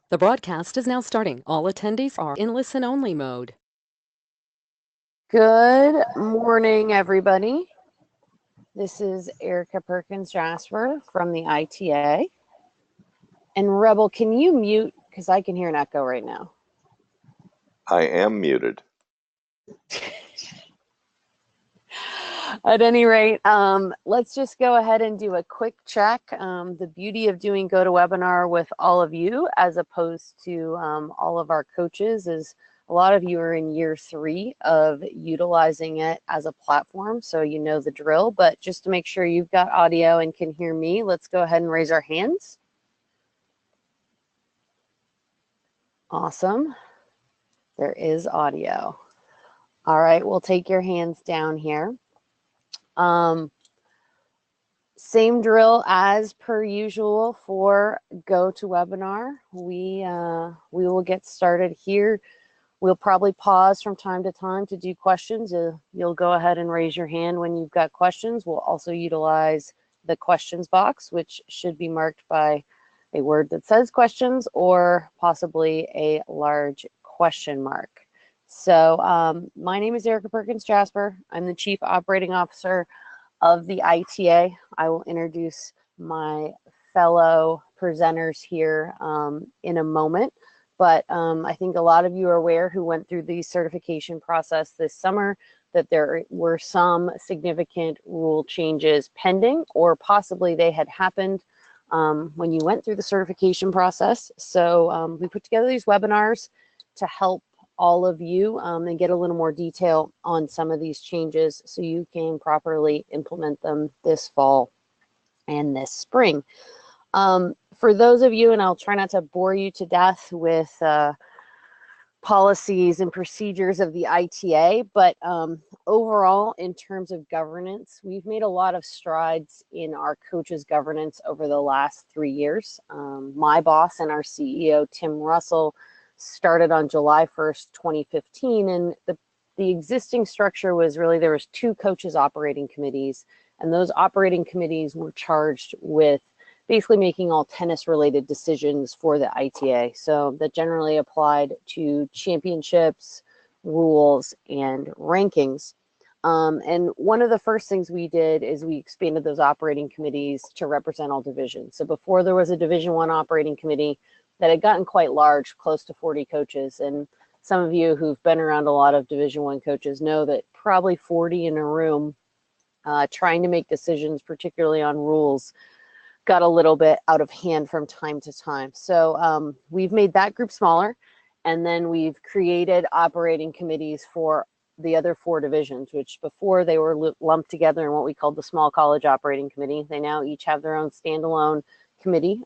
The broadcast is now starting. All attendees are in listen-only mode. Good morning, everybody. This is Erica Perkins Jasper from the ITA. And Rebel, can you mute? Because I can hear an echo right now. I am muted. At any rate, let's just go ahead and do a quick check. The beauty of doing GoToWebinar with all of you as opposed to all of our coaches is a lot of you are in year 3 of utilizing it as a platform, so you know the drill. But just to make sure you've got audio and can hear me, let's go ahead and raise our hands. Awesome. There is audio. All right, we'll take your hands down here. Same drill as per usual for GoToWebinar. We will get started here. We'll probably pause from time to time to do questions. You'll go ahead and raise your hand when you've got questions. We'll also utilize the questions box, which should be marked by a word that says questions or possibly a large question mark. So my name is Erica Perkins Jasper. I'm the Chief Operating Officer of the ITA. I will introduce my fellow presenters here in a moment. But I think a lot of you are aware who went through the certification process this summer that there were some significant rule changes pending, or possibly they had happened when you went through the certification process. So we put together these webinars to help all of you and get a little more detail on some of these changes so you can properly implement them this fall and this spring. For those of you, and I'll try not to bore you to death with policies and procedures of the ITA, but overall, in terms of governance, we've made a lot of strides in our coaches' governance over the last 3 years. My boss and our CEO, Tim Russell, started on July 1st, 2015, and the existing structure was really there was 2 coaches operating committees, and those operating committees were charged with basically making all tennis related decisions for the ITA. So that generally applied to championships, rules, and rankings. And one of the first things we did is we expanded those operating committees to represent all divisions. So before there was a Division I operating committee that had gotten quite large, close to 40 coaches. And some of you who've been around a lot of Division I coaches know that probably 40 in a room trying to make decisions, particularly on rules, got a little bit out of hand from time to time. So we've made that group smaller, and then we've created operating committees for the other 4 divisions, which before they were lumped together in what we called the Small College Operating Committee. They now each have their own standalone committee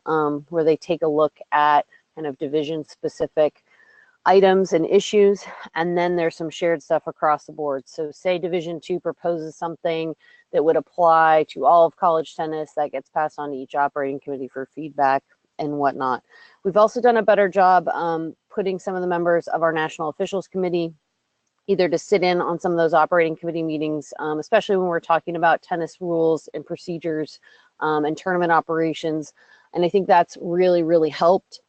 where they take a look at kind of division-specific items and issues, and then there's some shared stuff across the board. So say Division II proposes something that would apply to all of college tennis, that gets passed on to each operating committee for feedback and whatnot. We've also done a better job putting some of the members of our National Officials Committee either to sit in on some of those operating committee meetings, especially when we're talking about tennis rules and procedures and tournament operations. And I think that's really, really helped.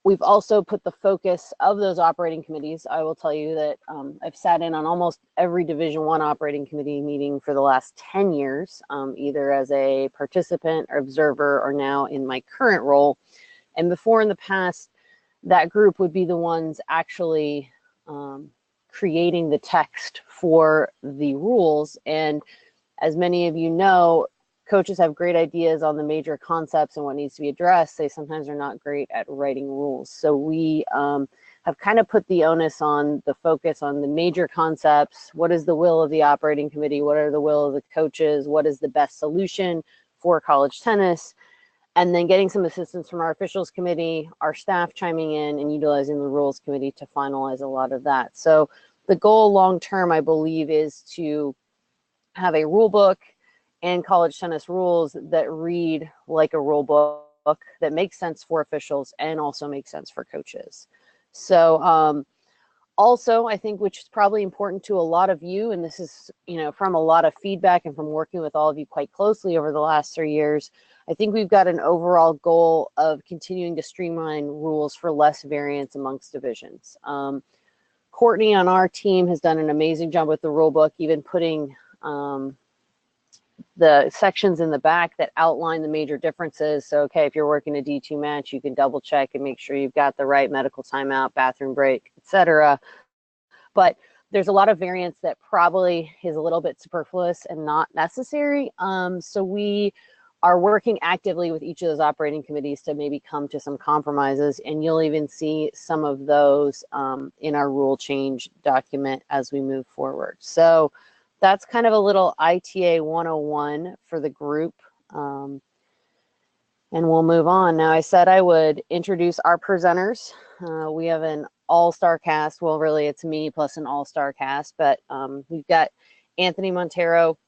We've also put the focus of those operating committees. I will tell you that I've sat in on almost every Division I operating committee meeting for the last 10 years, either as a participant or observer or now in my current role. And before in the past, that group would be the ones actually creating the text for the rules. And as many of you know, coaches have great ideas on the major concepts and what needs to be addressed. They sometimes are not great at writing rules. So we have kind of put the onus on the focus on the major concepts. What is the will of the operating committee? What are the will of the coaches? What is the best solution for college tennis? And then getting some assistance from our officials committee, our staff chiming in and utilizing the rules committee to finalize a lot of that. So the goal long-term, I believe, is to have a rule book and college tennis rules that read like a rule book that makes sense for officials and also makes sense for coaches. So also, I think, which is probably important to a lot of you, and this is, from a lot of feedback and from working with all of you quite closely over the last 3 years, I think we've got an overall goal of continuing to streamline rules for less variance amongst divisions. Courtney on our team has done an amazing job with the rule book, even putting the sections in the back that outline the major differences. So, okay, if you're working a D2 match, you can double check and make sure you've got the right medical timeout, bathroom break, etc. But there's a lot of variance that probably is a little bit superfluous and not necessary. So we are working actively with each of those operating committees to maybe come to some compromises, and you'll even see some of those in our rule change document as we move forward. So that's kind of a little ITA 101 for the group. And we'll move on. Now, I said I would introduce our presenters. We have an all-star cast. Well, really, it's me plus an all-star cast, but we've got Anthony Montero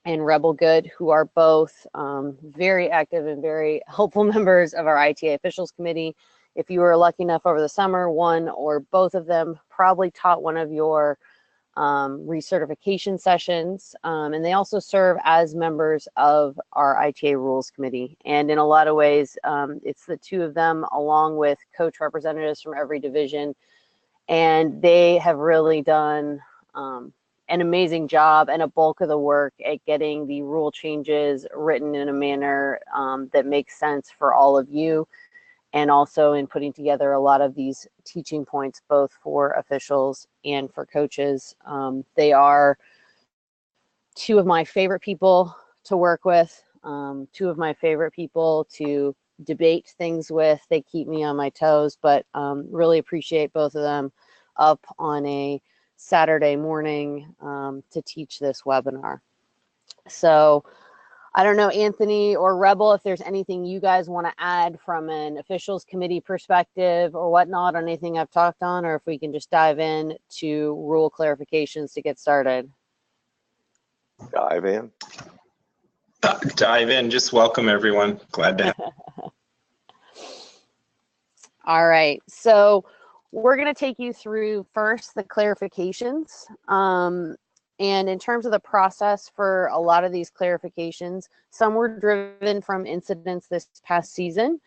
and Rebel Good, who are both very active and very helpful members of our ITA Officials Committee. If you were lucky enough over the summer, one or both of them probably taught one of your recertification sessions, and they also serve as members of our ITA Rules Committee. And in a lot of ways, it's the two of them along with coach representatives from every division, and they have really done an amazing job and a bulk of the work at getting the rule changes written in a manner that makes sense for all of you, and also in putting together a lot of these teaching points, both for officials and for coaches. They are two of my favorite people to work with, two of my favorite people to debate things with. They keep me on my toes, but really appreciate both of them up on a Saturday morning to teach this webinar. So I don't know, Anthony or Rebel, if there's anything you guys want to add from an officials committee perspective or whatnot on anything I've talked on, or if we can just dive in to rule clarifications to get started. Dive in. Dive in. Just welcome everyone. Glad to have. All right. So we're going to take you through first the clarifications. And in terms of the process for a lot of these clarifications, some were driven from incidents this past season.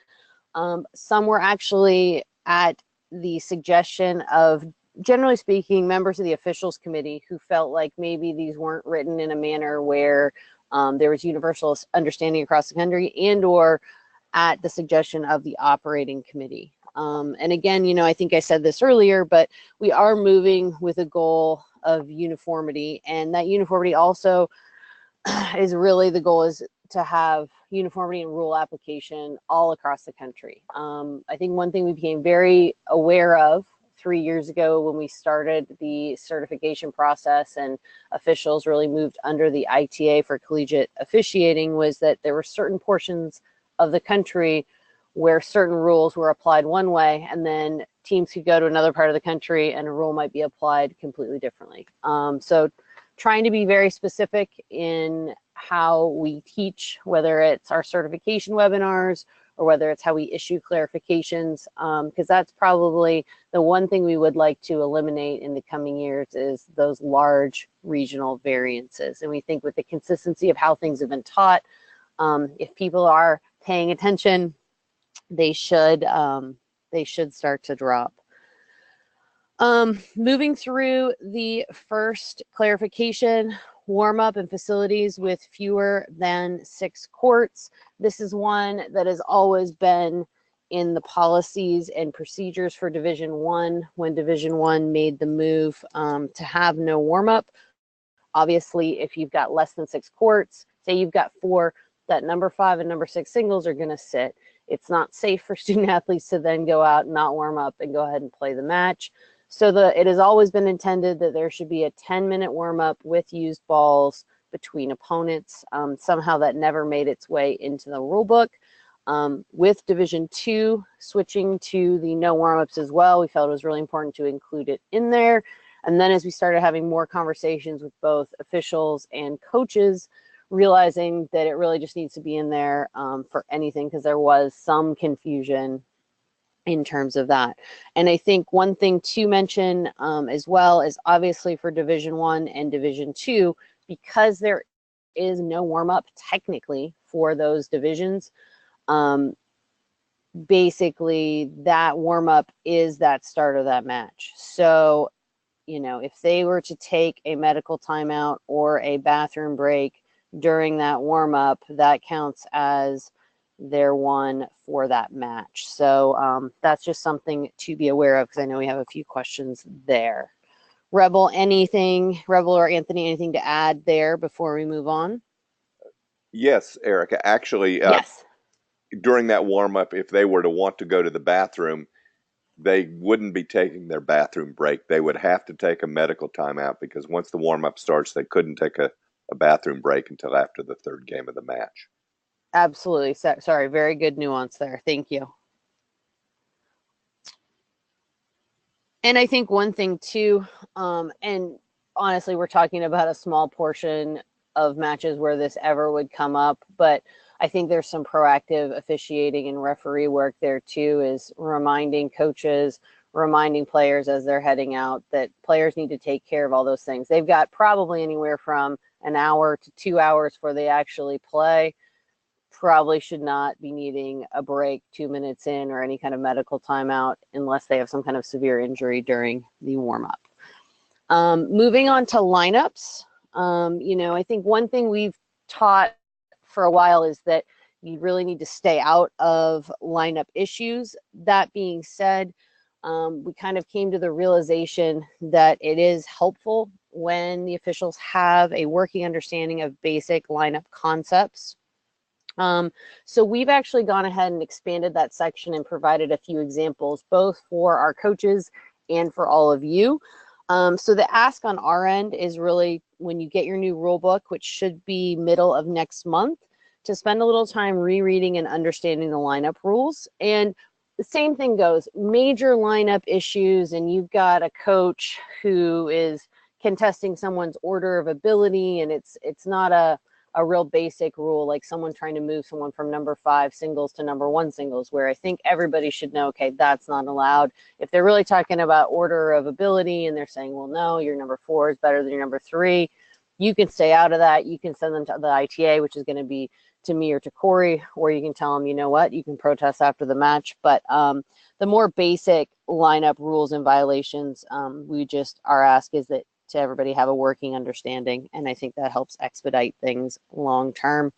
Some were actually at the suggestion of, generally speaking, members of the officials committee who felt like maybe these weren't written in a manner where there was universal understanding across the country, and or at the suggestion of the operating committee. And again, you know, I think I said this earlier, but we are moving with a goal of uniformity, and that uniformity also is really the goal is to have uniformity in rule application all across the country. I think one thing we became very aware of 3 years ago when we started the certification process and officials really moved under the ITA for collegiate officiating was that there were certain portions of the country where certain rules were applied one way, and then teams could go to another part of the country and a rule might be applied completely differently. So trying to be very specific in how we teach, whether it's our certification webinars or whether it's how we issue clarifications, because that's probably the one thing we would like to eliminate in the coming years is those large regional variances. And we think with the consistency of how things have been taught, if people are paying attention, they should start to drop. Moving through the first clarification, warm up and facilities with fewer than 6 courts. This is one that has always been in the policies and procedures for Division I when Division I made the move to have no warm up. Obviously, if you've got less than 6 courts, say you've got 4, that number 5 and number 6 singles are going to sit. It's not safe for student athletes to then go out and not warm up and go ahead and play the match. So it has always been intended that there should be a 10-minute warm up with used balls between opponents. Somehow that never made its way into the rule book. With Division II switching to the no warm ups as well, we felt it was really important to include it in there. And then as we started having more conversations with both officials and coaches, realizing that it really just needs to be in there for anything, because there was some confusion in terms of that. And I think one thing to mention as well is obviously for Division I and Division II, because there is no warm-up technically for those divisions. Basically, that warm-up is that start of that match. So, you know, if they were to take a medical timeout or a bathroom break during that warm-up, that counts as their one for that match. So that's just something to be aware of, because I know we have a few questions there. Rebel or Anthony, anything to add there before we move on? Yes, Erica. Actually, Yes. during that warm-up, if they were to want to go to the bathroom, they wouldn't be taking their bathroom break. They would have to take a medical timeout, because once the warm-up starts, they couldn't take a bathroom break until after the third game of the match. Absolutely. Sorry, very good nuance there. Thank you. And I think one thing too, and honestly, we're talking about a small portion of matches where this ever would come up, but I think there's some proactive officiating and referee work there too, is reminding coaches, reminding players as they're heading out that players need to take care of all those things. They've got probably anywhere from an hour to 2 hours before they actually play. Probably should not be needing a break 2 minutes in or any kind of medical timeout unless they have some kind of severe injury during the warm-up. Moving on to lineups, you know, I think one thing we've taught for a while is that you really need to stay out of lineup issues. That being said, we kind of came to the realization that it is helpful when the officials have a working understanding of basic lineup concepts. So we've actually gone ahead and expanded that section and provided a few examples, both for our coaches and for all of you. So the ask on our end is really, when you get your new rule book, which should be middle of next month, to spend a little time rereading and understanding the lineup rules. And the same thing goes, major lineup issues, and you've got a coach who is contesting someone's order of ability, and it's not a real basic rule, like someone trying to move someone from number 5 singles to number 1 singles, where I think everybody should know, okay, that's not allowed. If they're really talking about order of ability and they're saying, well, no, your number 4 is better than your number 3, you can stay out of that. You can send them to the ITA, which is going to be to me or to Corey, or you can tell them, you know what, you can protest after the match. But the more basic lineup rules and violations, our ask is that to everybody have a working understanding, and I think that helps expedite things long term.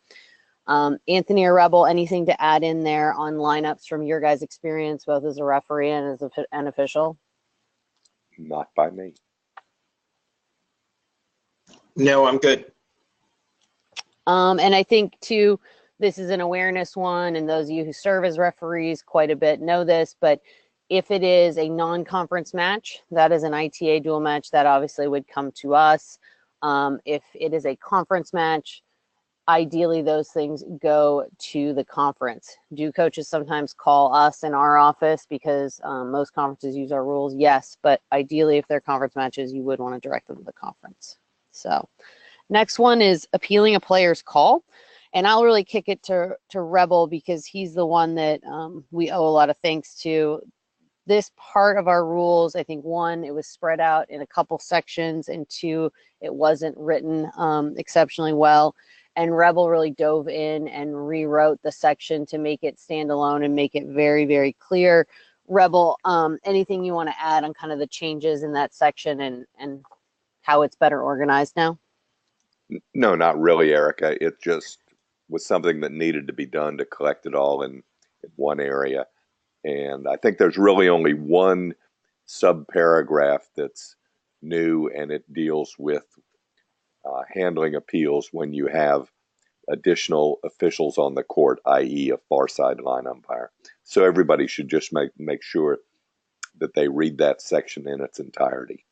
Anthony or Rebel, anything to add in there on lineups from your guys' experience, both as a referee and as an official? Not by me. No, I'm good. And I think too, this is an awareness one, and those of you who serve as referees quite a bit know this, but if it is a non-conference match, that is an ITA dual match, that obviously would come to us. If it is a conference match, ideally those things go to the conference. Do coaches sometimes call us in our office because most conferences use our rules? Yes, but ideally if they're conference matches, you would want to direct them to the conference. So next one is appealing a player's call. And I'll really kick it to Rebel, because he's the one that we owe a lot of thanks to. This part of our rules, I think, one, it was spread out in a couple sections, and two, it wasn't written exceptionally well. And Rebel really dove in and rewrote the section to make it stand alone and make it very, very clear. Rebel, anything you want to add on kind of the changes in that section and how it's better organized now? No, not really, Erica. It just was something that needed to be done to collect it all in one area. And I think there's really only one subparagraph that's new, and it deals with handling appeals when you have additional officials on the court, i.e. a far sideline umpire. So everybody should just make sure that they read that section in its entirety.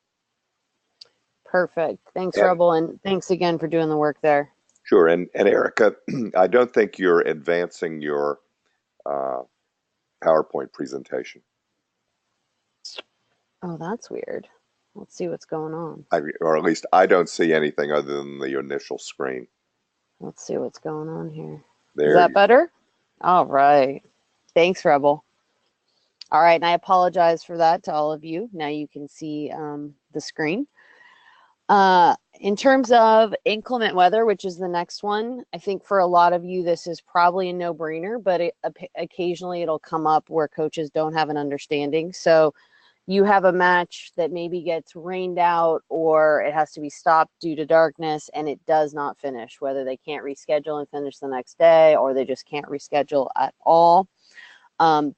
Perfect. Thanks, Rebel, and thanks again for doing the work there. Sure. And Erica, I don't think you're advancing your PowerPoint presentation. Oh, that's weird. Let's see what's going on. Or at least I don't see anything other than the initial screen. Let's see what's going on here. There. Is that better? All right. Thanks, Rebel. All right, and I apologize for that to all of you. Now you can see the screen. In terms of inclement weather, which is the next one, I think for a lot of you, this is probably a no-brainer, but occasionally it'll come up where coaches don't have an understanding. So you have a match that maybe gets rained out or it has to be stopped due to darkness and it does not finish, whether they can't reschedule and finish the next day or they just can't reschedule at all.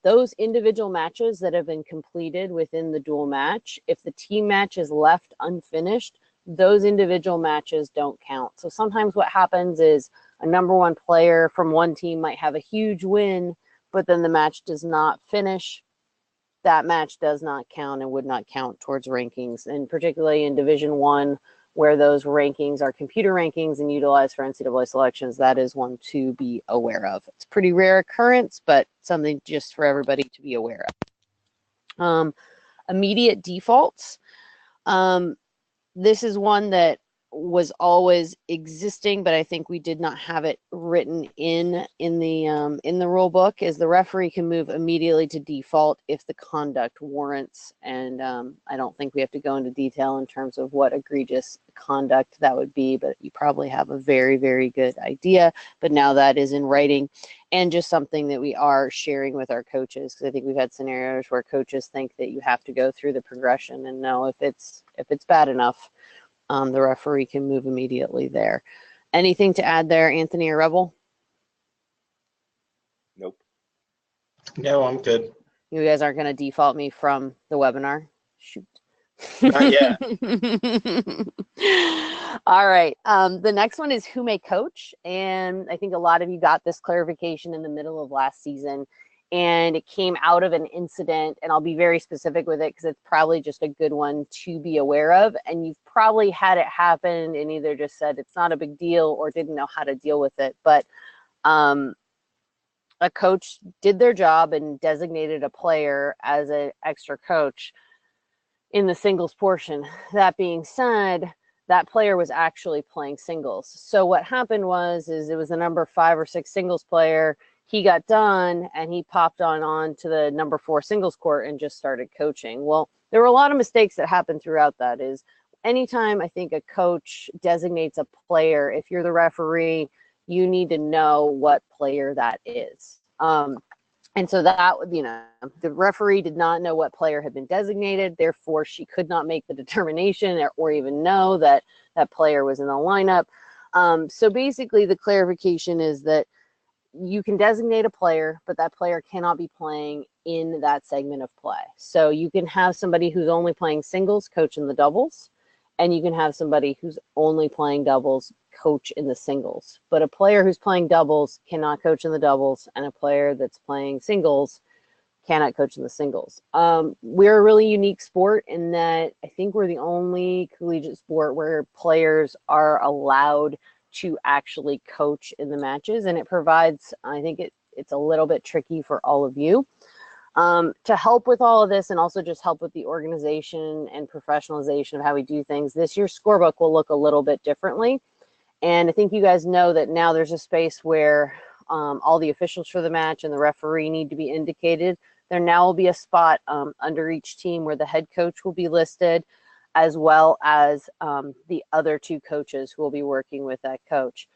Those individual matches that have been completed within the dual match, if the team match is left unfinished, those individual matches don't count. So sometimes what happens is a number one player from one team might have a huge win, but then the match does not finish. That match does not count and would not count towards rankings. And particularly in Division I, where those rankings are computer rankings and utilized for NCAA selections, that is one to be aware of. It's a pretty rare occurrence, but something just for everybody to be aware of. Immediate defaults. This is one that was always existing, but I think we did not have it written in the rule book, is the referee can move immediately to default if the conduct warrants. And I don't think we have to go into detail in terms of what egregious conduct that would be, but you probably have a very, very good idea. But now that is in writing and just something that we are sharing with our coaches, because I think we've had scenarios where coaches think that you have to go through the progression, and no, if it's bad enough, the referee can move immediately there. Anything to add there, Anthony or Rebel? Nope. No, I'm good. You guys aren't going to default me from the webinar? Shoot. Not yet. All right. The next one is who may coach. And I think a lot of you got this clarification in the middle of last season. And it came out of an incident, and I'll be very specific with it because it's probably just a good one to be aware of. And you've probably had it happen and either just said it's not a big deal or didn't know how to deal with it. But a coach did their job and designated a player as an extra coach in the singles portion. That being said, that player was actually playing singles. So what happened was it was a number 5 or 6 singles player. He got done and he popped on to the number 4 singles court and just started coaching. Well, there were a lot of mistakes that happened throughout that. Is anytime I think a coach designates a player, if you're the referee, you need to know what player that is. And so that, the referee did not know what player had been designated. Therefore, she could not make the determination or even know that that player was in the lineup. So basically, the clarification is that you can designate a player, but that player cannot be playing in that segment of play. So you can have somebody who's only playing singles coach in the doubles, and you can have somebody who's only playing doubles coach in the singles. But a player who's playing doubles cannot coach in the doubles, and a player that's playing singles cannot coach in the singles. We're a really unique sport in that I think we're the only collegiate sport where players are allowed to actually coach in the matches, and it provides, I think it's a little bit tricky for all of you. To help with all of this and also just help with the organization and professionalization of how we do things, this year's scorebook will look a little bit differently. And I think you guys know that now there's a space where all the officials for the match and the referee need to be indicated. There now will be a spot under each team where the head coach will be listed, as well as the other 2 coaches who will be working with that coach.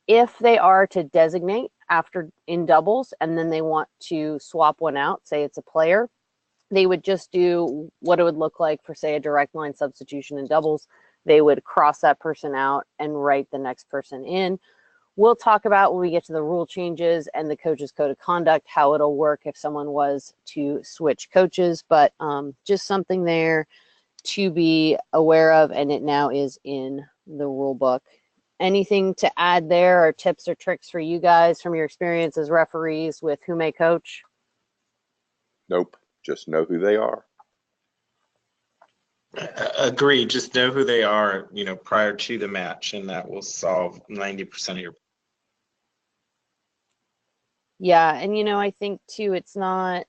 If they are to designate after in doubles and then they want to swap one out, say it's a player, they would just do what it would look like for, say, a direct line substitution in doubles. They would cross that person out and write the next person in. We'll talk about when we get to the rule changes and the coach's code of conduct, how it'll work if someone was to switch coaches, but just something there to be aware of, and it now is in the rule book. Anything to add there, or tips or tricks for you guys from your experience as referees with who may coach? Nope. Just know who they are. Agree. Just know who they are, prior to the match, and that will solve 90% of your. Yeah, and I think too, it's not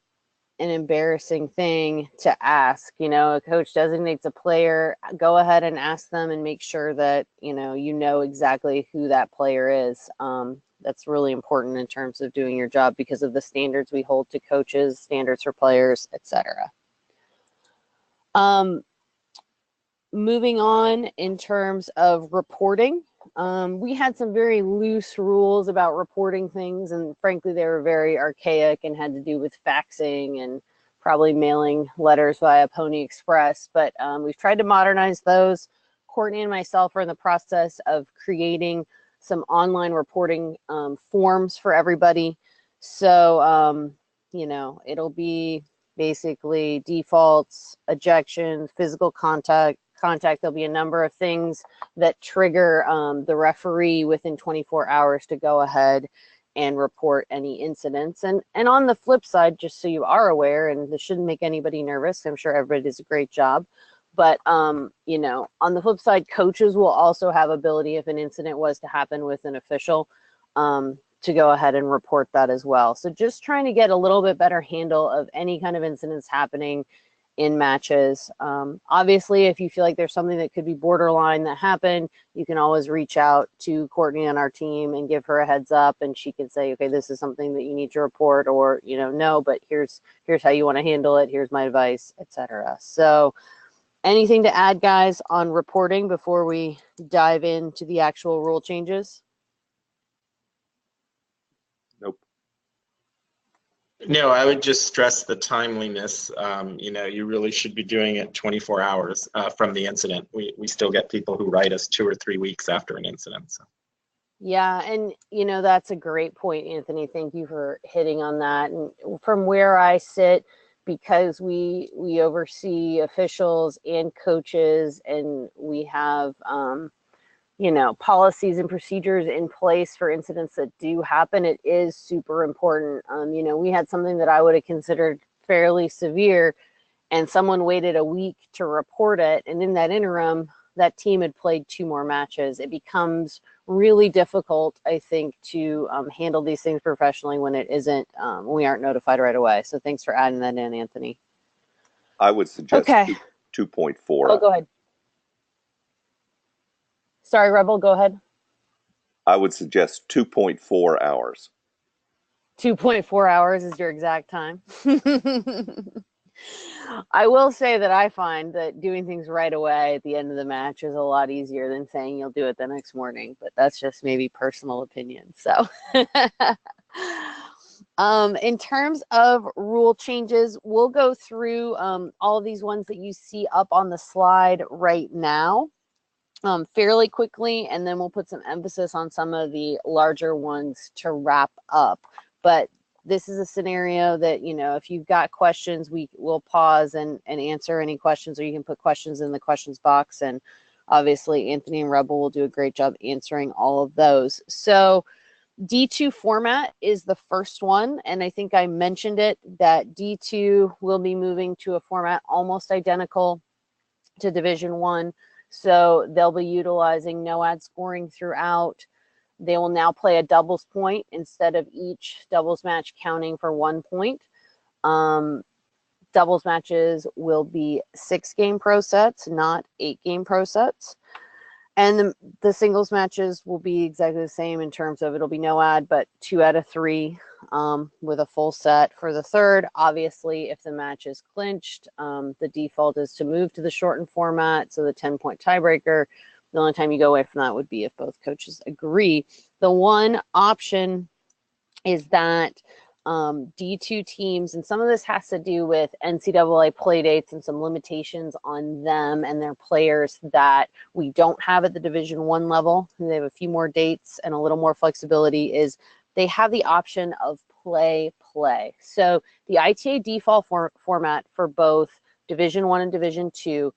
an embarrassing thing to ask. A coach designates a player, go ahead and ask them and make sure that you know exactly who that player is. That's really important in terms of doing your job because of the standards we hold to coaches, standards for players, etc. Moving on in terms of reporting, we had some very loose rules about reporting things, and frankly, they were very archaic and had to do with faxing and probably mailing letters via Pony Express, but we've tried to modernize those. Courtney and myself are in the process of creating some online reporting forms for everybody. So, you know, it'll be basically defaults, ejections, physical contact. There'll be a number of things that trigger the referee within 24 hours to go ahead and report any incidents. And on the flip side, just so you are aware, and this shouldn't make anybody nervous, I'm sure everybody does a great job, but you know, on the flip side, coaches will also have ability, if an incident was to happen with an official, to go ahead and report that as well. So just trying to get a little bit better handle of any kind of incidents happening in matches. Obviously, if you feel like there's something that could be borderline that happened, you can always reach out to Courtney on our team and give her a heads up, and she can say, okay, this is something that you need to report, or, you know, no, but here's how you want to handle it. Here's my advice, etc. So anything to add, guys, on reporting before we dive into the actual rule changes? Nope. No, I would just stress the timeliness. You know, you really should be doing it 24 hours from the incident. We still get people who write us 2 or 3 weeks after an incident. So. Yeah, and you know, that's a great point, Anthony. Thank you for hitting on that. And from where I sit, because we oversee officials and coaches, and we have you know, policies and procedures in place for incidents that do happen, it is super important. You know, we had something that I would have considered fairly severe, and someone waited a week to report it, and in that interim, that team had played 2 more matches. It becomes really difficult, I think, to handle these things professionally when it isn't, when we aren't notified right away. So thanks for adding that in, Anthony. I would suggest Okay. 2.4. Oh, go ahead. Sorry, Rebel, go ahead. I would suggest 2.4 hours. 2.4 hours is your exact time. I will say that I find that doing things right away at the end of the match is a lot easier than saying you'll do it the next morning, but that's just maybe personal opinion. So in terms of rule changes, we'll go through all of these ones that you see up on the slide right now fairly quickly, and then we'll put some emphasis on some of the larger ones to wrap up. But this is a scenario that, you know, if you've got questions, we will pause and answer any questions, or you can put questions in the questions box. And obviously, Anthony and Rebel will do a great job answering all of those. So D2 format is the first one. And I think I mentioned it, that D2 will be moving to a format almost identical to Division I. So they'll be utilizing no ad scoring throughout. They will now play a doubles point instead of each doubles match counting for 1 point. Doubles matches will be 6-game pro sets, not 8-game pro sets. And the singles matches will be exactly the same in terms of it'll be no ad, but 2 out of 3 with a full set for the third. Obviously, if the match is clinched, the default is to move to the shortened format, so the 10-point tiebreaker. The only time you go away from that would be if both coaches agree. The one option is that D2 teams, and some of this has to do with NCAA play dates and some limitations on them and their players that we don't have at the Division I level. They have a few more dates and a little more flexibility, is they have the option of play. So the ITA default format for both Division I and Division II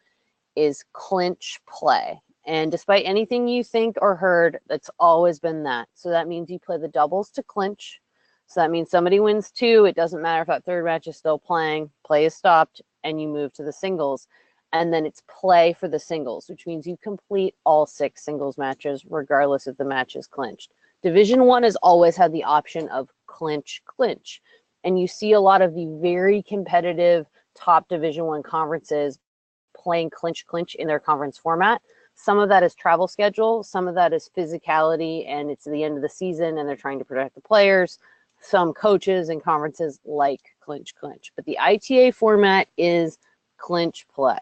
is clinch play. And despite anything you think or heard, that's always been that. So that means you play the doubles to clinch. So that means somebody wins 2. It doesn't matter if that third match is still playing. Play is stopped, and you move to the singles. And then it's play for the singles, which means you complete all 6 singles matches, regardless if the match is clinched. Division I has always had the option of clinch. And you see a lot of the very competitive top Division I conferences playing clinch in their conference format. Some of that is travel schedule. Some of that is physicality, and it's the end of the season, and they're trying to protect the players. Some coaches and conferences like clinch. But the ITA format is clinch play.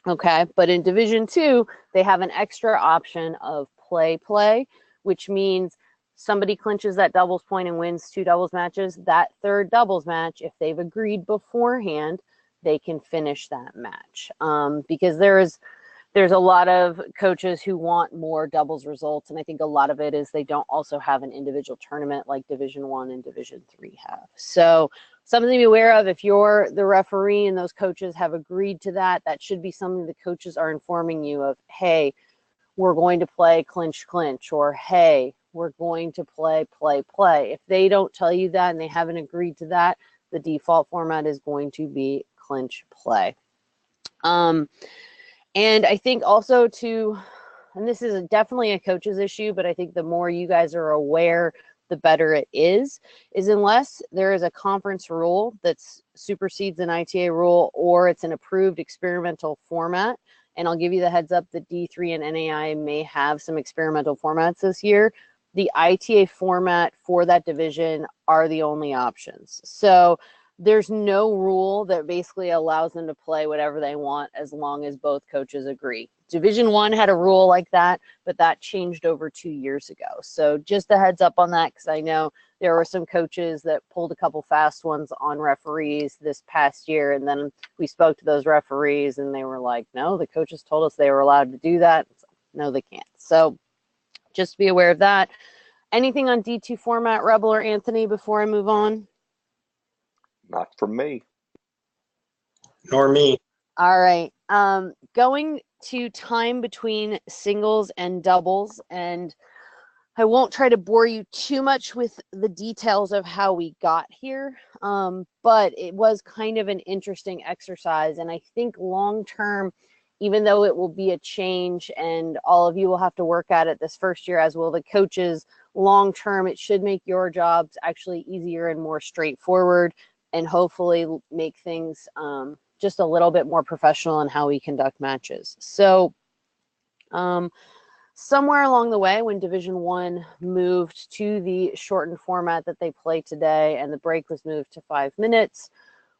Okay, but in Division 2, they have an extra option of play, which means somebody clinches that doubles point and wins 2 doubles matches. That third doubles match, if they've agreed beforehand, they can finish that match. Because there's a lot of coaches who want more doubles results, and I think a lot of it is they don't also have an individual tournament like Division 1 and Division 3 have. So something to be aware of. If you're the referee and those coaches have agreed to that, that should be something the coaches are informing you of. Hey, we're going to play clinch, or hey, we're going to play. If they don't tell you that and they haven't agreed to that, the default format is going to be clinch, play. And I think also and this is definitely a coach's issue, but I think the more you guys are aware, the better it is unless there is a conference rule that supersedes an ITA rule or it's an approved experimental format. And I'll give you the heads up that D3 and NAI may have some experimental formats this year. The ITA format for that division are the only options. So there's no rule that basically allows them to play whatever they want as long as both coaches agree. Division 1 had a rule like that, but that changed over 2 years ago. So just a heads up on that, because I know there were some coaches that pulled a couple fast ones on referees this past year, and then we spoke to those referees and they were like, no, the coaches told us they were allowed to do that. No, they can't. So just be aware of that. Anything on D2 format, Rebel or Anthony, before I move on? Not from me. Nor me. All right. Going to time between singles and doubles, and I won't try to bore you too much with the details of how we got here, but it was kind of an interesting exercise, and I think long term, even though it will be a change and all of you will have to work at it this first year, as will the coaches, long term, it should make your jobs actually easier and more straightforward, and hopefully make things just a little bit more professional in how we conduct matches. So somewhere along the way, when Division 1 moved to the shortened format that they play today and the break was moved to 5 minutes,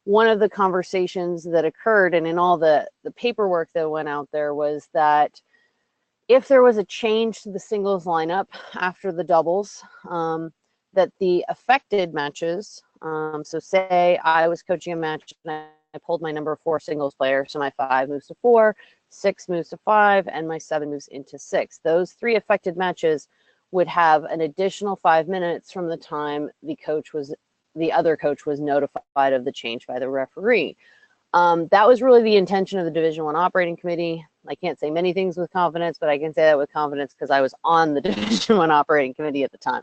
one of the conversations that occurred, and in all the paperwork that went out there, was that if there was a change to the singles lineup after the doubles, that the affected matches, so say I was coaching a match and I pulled my number 4 singles player, so my 5 moves to 4, 6 moves to 5, and my 7 moves into 6. Those 3 affected matches would have an additional 5 minutes from the time the other coach was notified of the change by the referee. That was really the intention of the Division 1 Operating Committee. I can't say many things with confidence, but I can say that with confidence because I was on the Division 1 Operating Committee at the time.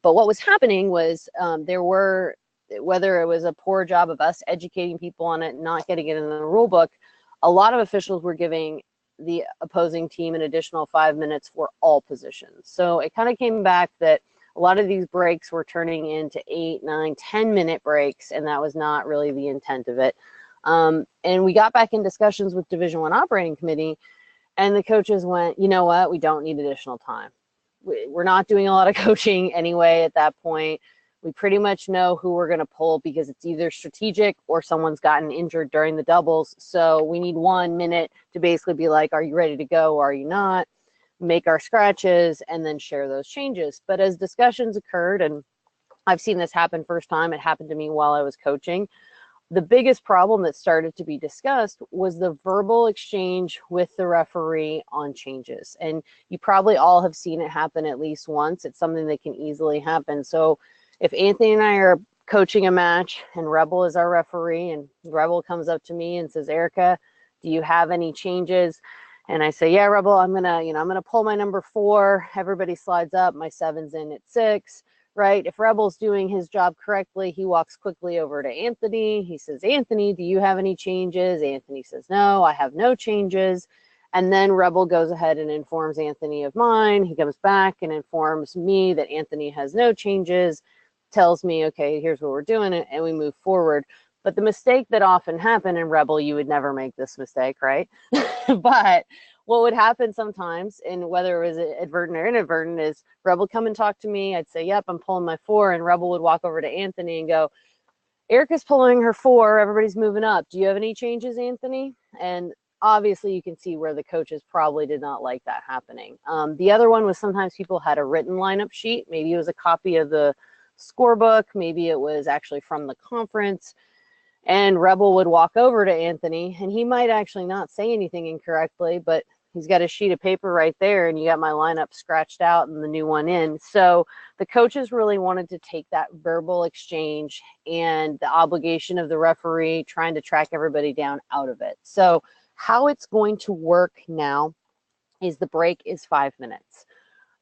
But what was happening was there were, whether it was a poor job of us educating people on it, not getting it in the rule book, a lot of officials were giving the opposing team an additional 5 minutes for all positions. So it kind of came back that a lot of these breaks were turning into 8, 9, 10-minute breaks, and that was not really the intent of it. And we got back in discussions with Division 1 Operating Committee, and the coaches went, you know what, we don't need additional time. We're not doing a lot of coaching anyway at that point. We pretty much know who we're going to pull because it's either strategic or someone's gotten injured during the doubles. So we need 1 minute to basically be like, are you ready to go? Or are you not? Make our scratches and then share those changes. But as discussions occurred, and I've seen this happen first time, it happened to me while I was coaching, the biggest problem that started to be discussed was the verbal exchange with the referee on changes. And you probably all have seen it happen at least once. It's something that can easily happen. So if Anthony and I are coaching a match and Rebel is our referee, and Rebel comes up to me and says, Erica, do you have any changes? And I say, yeah, Rebel, I'm gonna pull my number 4. Everybody slides up. My 7's in at 6, right? If Rebel's doing his job correctly, he walks quickly over to Anthony. He says, Anthony, do you have any changes? Anthony says, no, I have no changes. And then Rebel goes ahead and informs Anthony of mine. He comes back and informs me that Anthony has no changes, tells me, okay, here's what we're doing, and we move forward. But the mistake that often happened in Rebel, you would never make this mistake, right? But what would happen sometimes, and whether it was advertent or inadvertent, is Rebel come and talk to me. I'd say, yep, I'm pulling my 4, and Rebel would walk over to Anthony and go, Erica's pulling her 4, everybody's moving up. Do you have any changes, Anthony? And obviously you can see where the coaches probably did not like that happening. The other one was sometimes people had a written lineup sheet. Maybe it was a copy of the scorebook. Maybe it was actually from the conference. And Rebel would walk over to Anthony, and he might actually not say anything incorrectly, but he's got a sheet of paper right there, and you got my lineup scratched out and the new one in. So the coaches really wanted to take that verbal exchange and the obligation of the referee trying to track everybody down out of it. So how it's going to work now is the break is 5 minutes.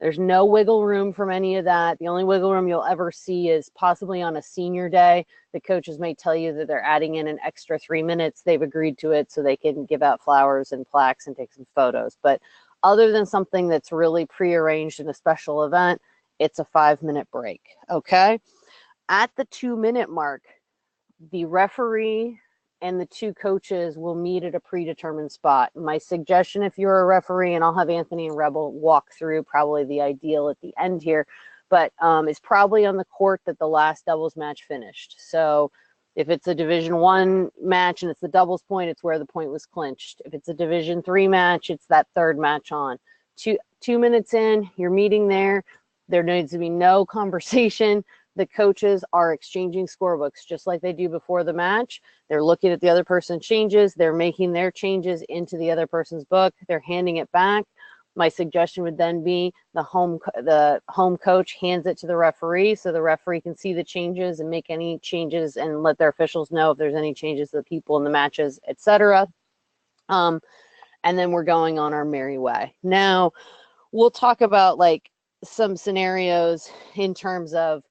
There's no wiggle room from any of that. The only wiggle room you'll ever see is possibly on a senior day. The coaches may tell you that they're adding in an extra 3 minutes. They've agreed to it so they can give out flowers and plaques and take some photos. But other than something that's really prearranged in a special event, it's a 5 minute break, okay? At the 2 minute mark, the referee and the two coaches will meet at a predetermined spot. My suggestion, if you're a referee, and I'll have Anthony and Rebel walk through probably the ideal at the end here, but is probably on the court that the last doubles match finished. So if it's a Division I match and it's the doubles point, it's where the point was clinched. If it's a Division III match, it's that third match on. Two minutes in, you're meeting there. There needs to be no conversation. The coaches are exchanging scorebooks just like they do before the match. They're looking at the other person's changes. They're making their changes into the other person's book. They're handing it back. My suggestion would then be the home coach hands it to the referee so the referee can see the changes and make any changes and let their officials know if there's any changes to the people in the matches, etc. And then we're going on our merry way. Now, we'll talk about like some scenarios in terms of,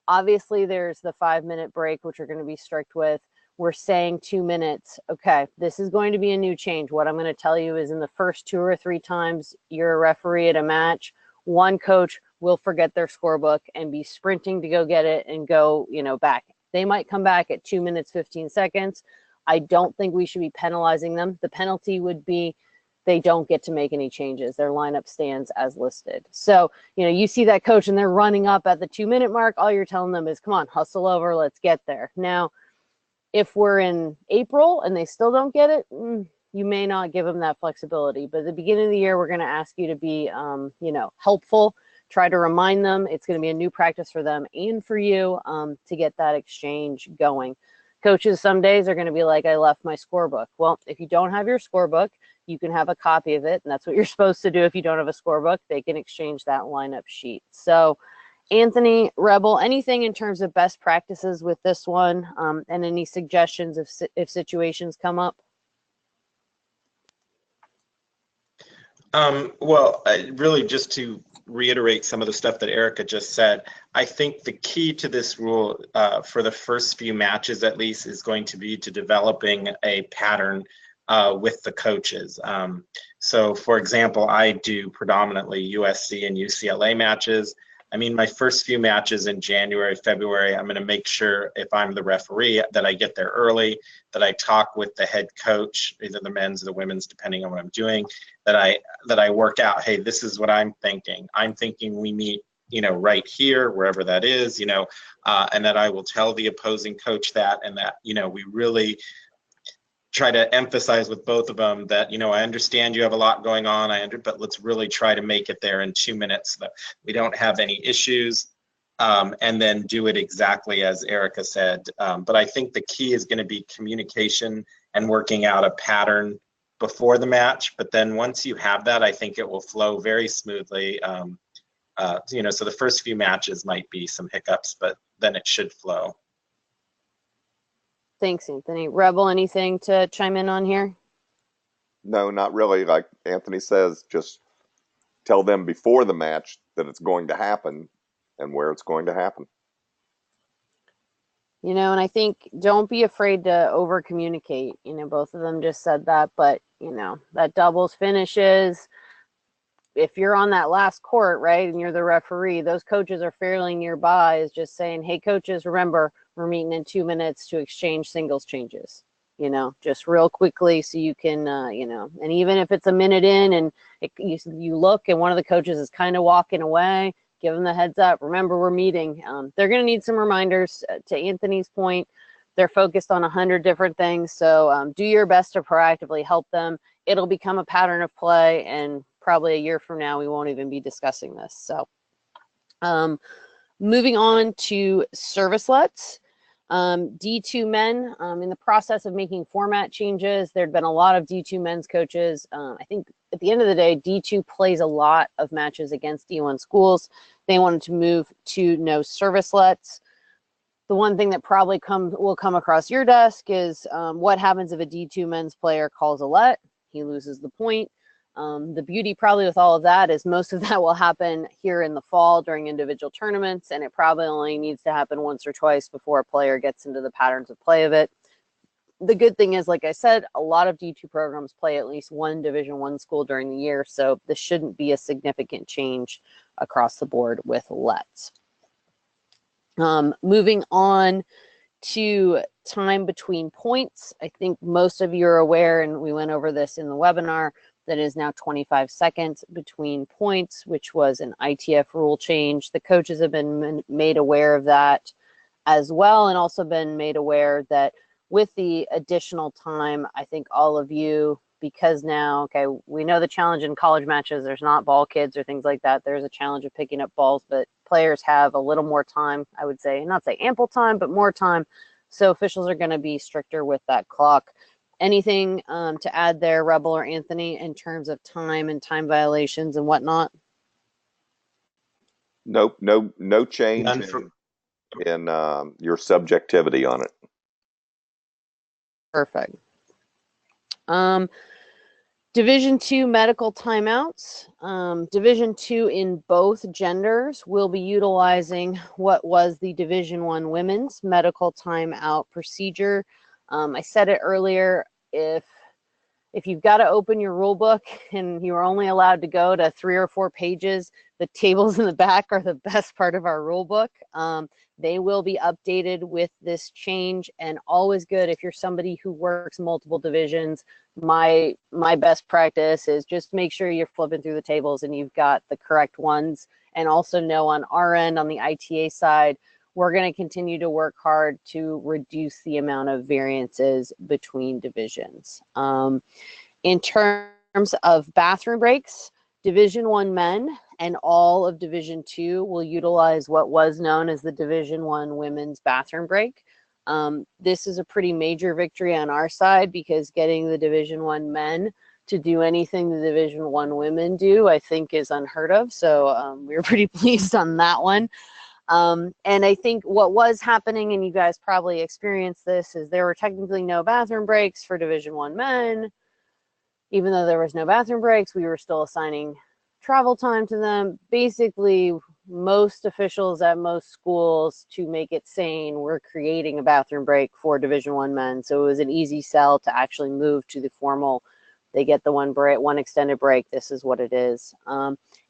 obviously there's the 5 minute break, which we're going to be strict with. We're saying 2 minutes. Okay, this is going to be a new change. What I'm going to tell you is in the first 2 or 3 times you're a referee at a match, one coach will forget their scorebook and be sprinting to go get it and go, back. They might come back at 2 minutes, 15 seconds. I don't think we should be penalizing them. The penalty would be they don't get to make any changes. Their lineup stands as listed. So, you see that coach and they're running up at the 2 minute mark. All you're telling them is, come on, hustle over, let's get there. Now, if we're in April and they still don't get it, you may not give them that flexibility. But at the beginning of the year, we're going to ask you to be, helpful. Try to remind them. It's going to be a new practice for them and for you to get that exchange going. Coaches some days are going to be like, I left my scorebook. Well, if you don't have your scorebook, you can have a copy of it, and that's what you're supposed to do. If you don't have a scorebook, they can exchange that lineup sheet. So Anthony, Rebel, anything in terms of best practices with this one, and any suggestions if situations come up? Well, really just to reiterate some of the stuff that Erica just said, I think the key to this rule for the first few matches at least is going to be to developing a pattern with the coaches. So for example, I do predominantly USC and UCLA matches. I mean, my first few matches in January, February, I'm going to make sure if I'm the referee that I get there early, that I talk with the head coach, either the men's or the women's, depending on what I'm doing, that I work out, hey, this is what I'm thinking. I'm thinking we meet, right here, wherever that is, and that I will tell the opposing coach that, and that, we really try to emphasize with both of them that, I understand you have a lot going on, but let's really try to make it there in 2 minutes so that we don't have any issues, and then do it exactly as Erica said. But I think the key is going to be communication and working out a pattern before the match. But then once you have that, I think it will flow very smoothly. So the first few matches might be some hiccups, but then it should flow. Thanks, Anthony. Rebel, anything to chime in on here? No, not really. Like Anthony says, just tell them before the match that it's going to happen and where it's going to happen. And I think don't be afraid to over communicate. Both of them just said that, but that doubles finishes. If you're on that last court, right, and you're the referee, those coaches are fairly nearby, is just saying, hey, coaches, remember, we're meeting in 2 minutes to exchange singles changes, just real quickly so you can, and even if it's a minute in and you look and one of the coaches is kind of walking away, give them the heads up. Remember, we're meeting. They're going to need some reminders. To Anthony's point, They're focused on 100 different things, so do your best to proactively help them. It'll become a pattern of play, and probably a year from now, we won't even be discussing this. So moving on to servicelets. D2 men, in the process of making format changes, there'd been a lot of D2 men's coaches. I think at the end of the day, D2 plays a lot of matches against D1 schools. They wanted to move to no servicelets. The one thing that probably will come across your desk is what happens if a D2 men's player calls a let? He loses the point. The beauty probably with all of that is most of that will happen here in the fall during individual tournaments, and it probably only needs to happen once or twice before a player gets into the patterns of play of it. The good thing is, like I said, a lot of D2 programs play at least one Division I school during the year, so this shouldn't be a significant change across the board with lets. Moving on to time between points, I think most of you are aware, and we went over this in the webinar, that is now 25 seconds between points, which was an ITF rule change. The coaches have been made aware of that as well, and also been made aware that with the additional time, I think all of you, because now, okay, we know the challenge in college matches, there's not ball kids or things like that. There's a challenge of picking up balls, but players have a little more time, I would say, not say ample time, but more time. So officials are going to be stricter with that clock. Anything to add there, Rebel or Anthony, in terms of time and time violations and whatnot? Nope, no change in your subjectivity on it. Perfect. Division II medical timeouts. Division II in both genders will be utilizing what was the Division I women's medical timeout procedure. I said it earlier, if you've got to open your rule book and you're only allowed to go to 3 or 4 pages, the tables in the back are the best part of our rule book. They will be updated with this change, and always good if you're somebody who works multiple divisions. My best practice is just make sure you're flipping through the tables and you've got the correct ones, and also know on our end, on the ITA side, we're going to continue to work hard to reduce the amount of variances between divisions. In terms of bathroom breaks, Division I men and all of Division II will utilize what was known as the Division I women's bathroom break. This is a pretty major victory on our side, because getting the Division I men to do anything the Division I women do, I think, is unheard of. So we were pretty pleased on that one. And I think what was happening, and you guys probably experienced this, is there were technically no bathroom breaks for Division I men. Even though there was no bathroom breaks, we were still assigning travel time to them. Basically, most officials at most schools, to make it sane, were creating a bathroom break for Division I men. So it was an easy sell to actually move to the formal, they get the one extended break, this is what it is.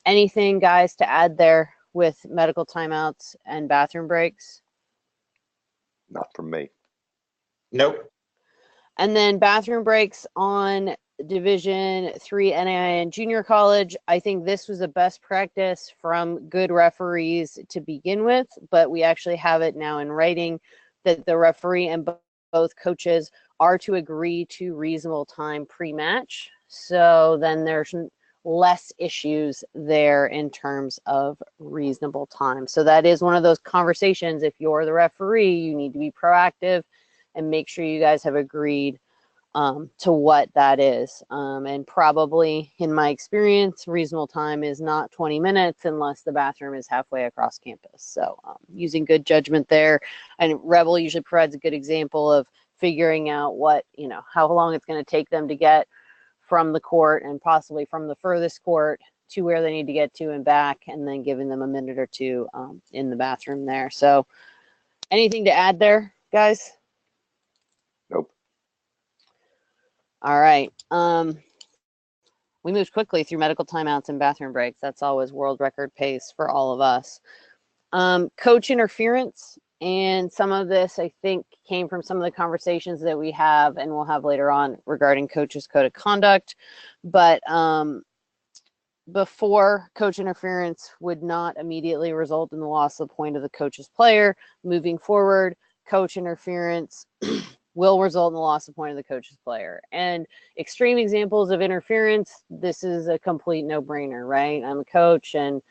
Anything, guys, to add there with medical timeouts and bathroom breaks? Not from me. Nope. And then bathroom breaks on Division III NAIA and junior college. I think this was the best practice from good referees to begin with, but we actually have it now in writing that the referee and both coaches are to agree to reasonable time pre-match. So then there's less issues there in terms of reasonable time. So that is one of those conversations. If you're the referee, you need to be proactive and make sure you guys have agreed to what that is. And probably, in my experience, reasonable time is not 20 minutes unless the bathroom is halfway across campus. So using good judgment there. And Rebel usually provides a good example of figuring out what, how long it's going to take them to get from the court and possibly from the furthest court to where they need to get to and back, and then giving them a minute or two in the bathroom there. So anything to add there, guys? Nope. All right. We moved quickly through medical timeouts and bathroom breaks. That's always world record pace for all of us. Coach interference, and some of this, I think, came from some of the conversations that we have and we'll have later on regarding coaches' code of conduct. But before, coach interference would not immediately result in the loss of the point of the coach's player. Moving forward, coach interference will result in the loss of point of the coach's player. And extreme examples of interference, this is a complete no-brainer, right? I'm a coach and,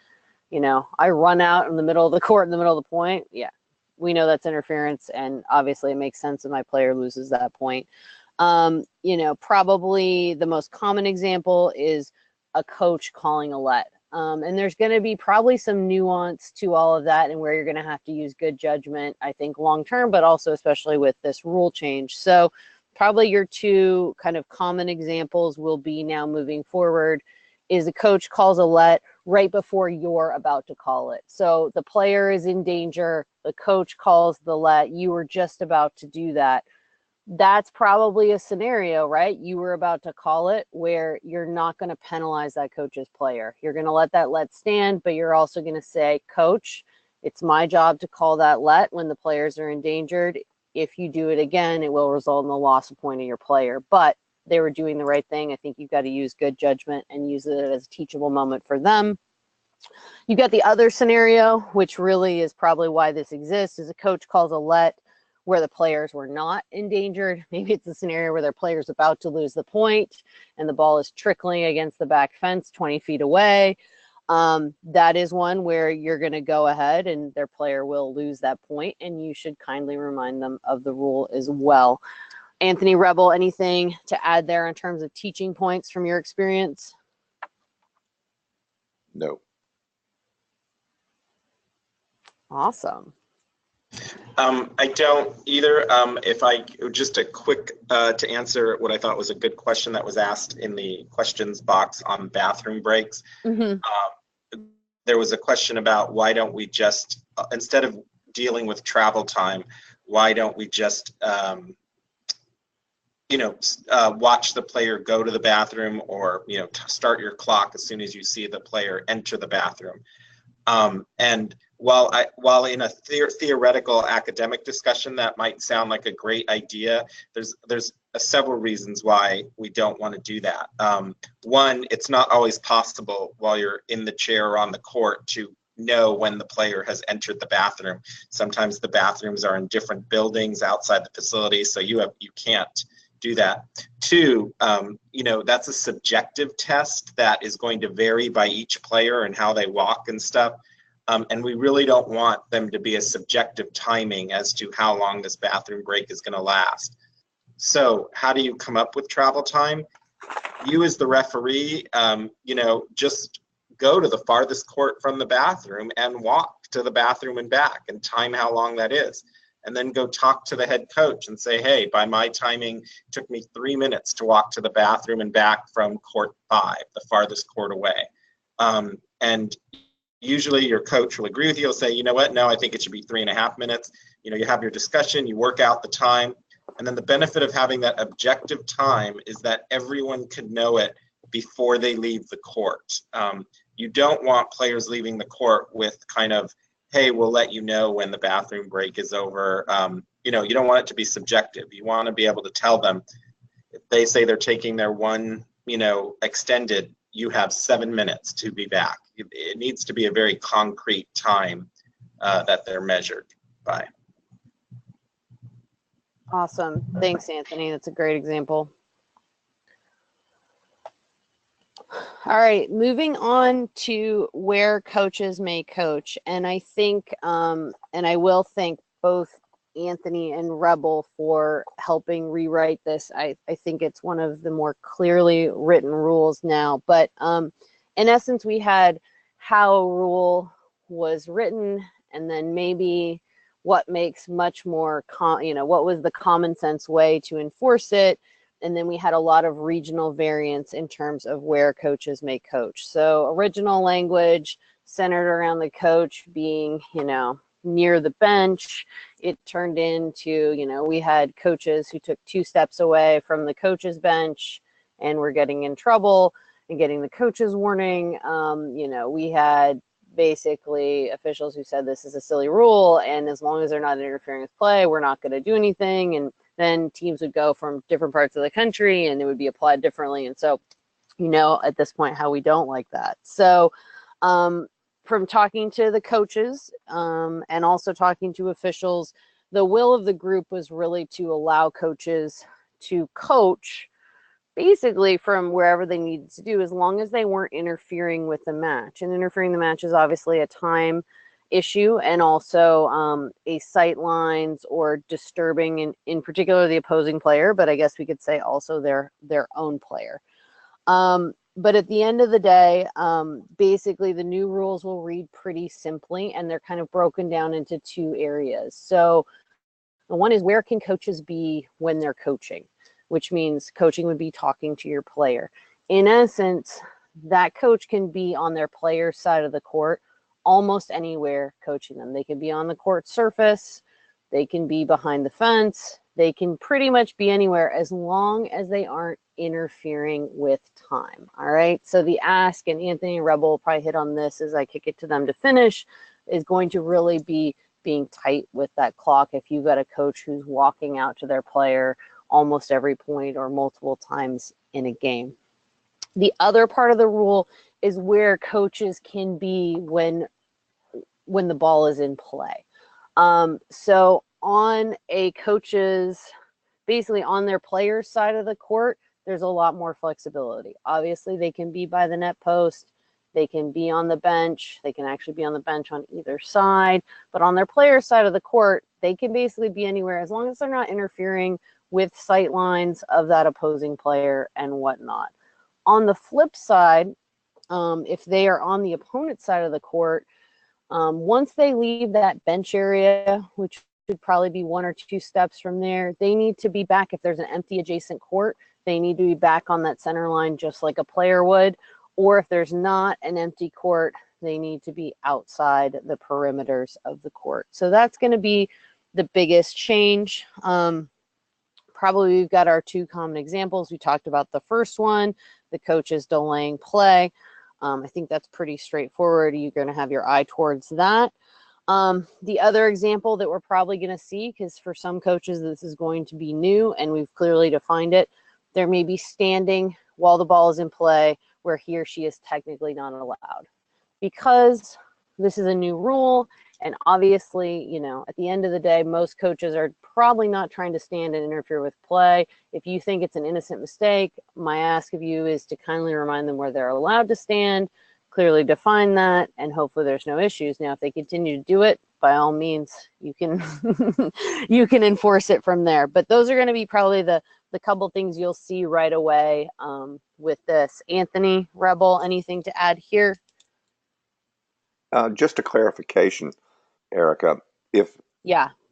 you know, I run out in the middle of the court in the middle of the point. Yeah, we know that's interference, and obviously it makes sense if my player loses that point. You know, probably the most common example is a coach calling a let. And there's going to be probably some nuance to all of that and where you're going to have to use good judgment, I think, long term, but also especially with this rule change. So probably your two kind of common examples will be now moving forward is a coach calls a let right before you're about to call it. So the player is in danger, the coach calls the let, you were just about to do that. That's probably a scenario, right? You were about to call it where you're not going to penalize that coach's player. You're going to let that let stand, but you're also going to say, coach, it's my job to call that let when the players are endangered. If you do it again, it will result in the loss of point of your player. But they were doing the right thing. I think you've got to use good judgment and use it as a teachable moment for them. You got the other scenario, which really is probably why this exists, is a coach calls a let where the players were not endangered. Maybe it's a scenario where their player's about to lose the point and the ball is trickling against the back fence 20 feet away. That is one where you're going to go ahead and their player will lose that point, and you should kindly remind them of the rule as well. Anthony, Rebel, anything to add there in terms of teaching points from your experience? No. Awesome. I don't either. If I just a quick to answer what I thought was a good question that was asked in the questions box on bathroom breaks. There was a question about why don't we just instead of dealing with travel time, why don't we just watch the player go to the bathroom, or start your clock as soon as you see the player enter the bathroom. And while in a theoretical academic discussion that might sound like a great idea, there's several reasons why we don't want to do that. One, it's not always possible while you're in the chair or on the court to know when the player has entered the bathroom. Sometimes the bathrooms are in different buildings outside the facility, so you can't do that. Two, that's a subjective test that is going to vary by each player and how they walk and stuff. And we really don't want them to be a subjective timing as to how long this bathroom break is going to last. So how do you come up with travel time? You as the referee, just go to the farthest court from the bathroom and walk to the bathroom and back and time how long that is. And then go talk to the head coach and say, hey, by my timing, it took me 3 minutes to walk to the bathroom and back from court 5, the farthest court away. And usually your coach will agree with you. He'll say, you know what, no, I think it should be 3.5 minutes. You have your discussion, you work out the time. And then the benefit of having that objective time is that everyone can know it before they leave the court. You don't want players leaving the court with kind of, hey, we'll let you know when the bathroom break is over. You don't want it to be subjective. You want to be able to tell them, if they say they're taking their one, extended, you have 7 minutes to be back. It needs to be a very concrete time that they're measured by. Awesome. Thanks, Anthony. That's a great example. All right, moving on to where coaches may coach. And I think, and I will thank both Anthony and Rebel for helping rewrite this. I think it's one of the more clearly written rules now. But in essence, we had how a rule was written, and then maybe what makes much more, what was the common sense way to enforce it. And then we had a lot of regional variance in terms of where coaches may coach. So original language centered around the coach being, near the bench. It turned into, we had coaches who took 2 steps away from the coach's bench and were getting in trouble and getting the coach's warning. We had basically officials who said this is a silly rule, and as long as they're not interfering with play, we're not going to do anything. And then teams would go from different parts of the country and it would be applied differently. And so, at this point, how we don't like that. So from talking to the coaches and also talking to officials, the will of the group was really to allow coaches to coach basically from wherever they needed to do, as long as they weren't interfering with the match. And interfering the match is obviously a time issue, and also a sight lines or disturbing in particular the opposing player, but I guess we could say also their own player. But at the end of the day, basically the new rules will read pretty simply, and they're kind of broken down into two areas. So the one is, where can coaches be when they're coaching, which means coaching would be talking to your player. In essence, that coach can be on their player's side of the court, almost anywhere coaching them. They can be on the court surface, they can be behind the fence, they can pretty much be anywhere as long as they aren't interfering with time. All right, so the ask, and Anthony and Rebel will probably hit on this as I kick it to them to finish, is going to really be being tight with that clock. If you've got a coach who's walking out to their player almost every point or multiple times in a game. The other part of the rule is where coaches can be when the ball is in play. So on a coach's, basically on their player's side of the court, there's a lot more flexibility. Obviously, they can be by the net post, they can be on the bench, they can actually be on the bench on either side, but on their player's side of the court, they can basically be anywhere as long as they're not interfering with sight lines of that opposing player and whatnot. On the flip side, if they are on the opponent's side of the court, once they leave that bench area, which should probably be 1 or 2 steps from there, they need to be back. If there's an empty adjacent court, they need to be back on that center line just like a player would. Or if there's not an empty court, they need to be outside the perimeters of the court. So that's going to be the biggest change. Probably we've got our 2 common examples. We talked about the first one, the coaches delaying play. I think that's pretty straightforward. You're going to have your eye towards that. The other example that we're probably going to see, because for some coaches this is going to be new and we've clearly defined it, there may be standing while the ball is in play where he or she is technically not allowed. Because this is a new rule, and obviously, you know, at the end of the day, most coaches are probably not trying to stand and interfere with play. If you think it's an innocent mistake, my ask of you is to kindly remind them where they're allowed to stand, clearly define that, and hopefully there's no issues. Now, if they continue to do it, by all means, you can you can enforce it from there. But those are going to be probably the couple things you'll see right away with this. Anthony, Rebel, anything to add here? Just a clarification, Erica. If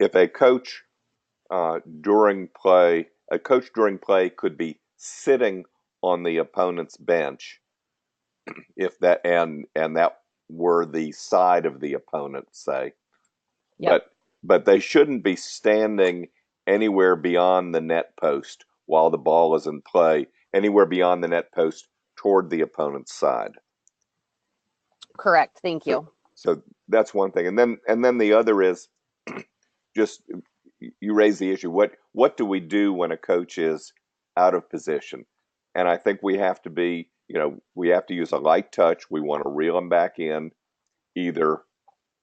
a coach during play could be sitting on the opponent's bench, if that and that were the side of the opponent, say, but they shouldn't be standing anywhere beyond the net post while the ball is in play, anywhere beyond the net post toward the opponent's side. Correct. Thank you. So that's one thing, and then the other is just, you raise the issue. What do we do when a coach is out of position? And I think we have to be, we have to use a light touch. We want to reel them back in, either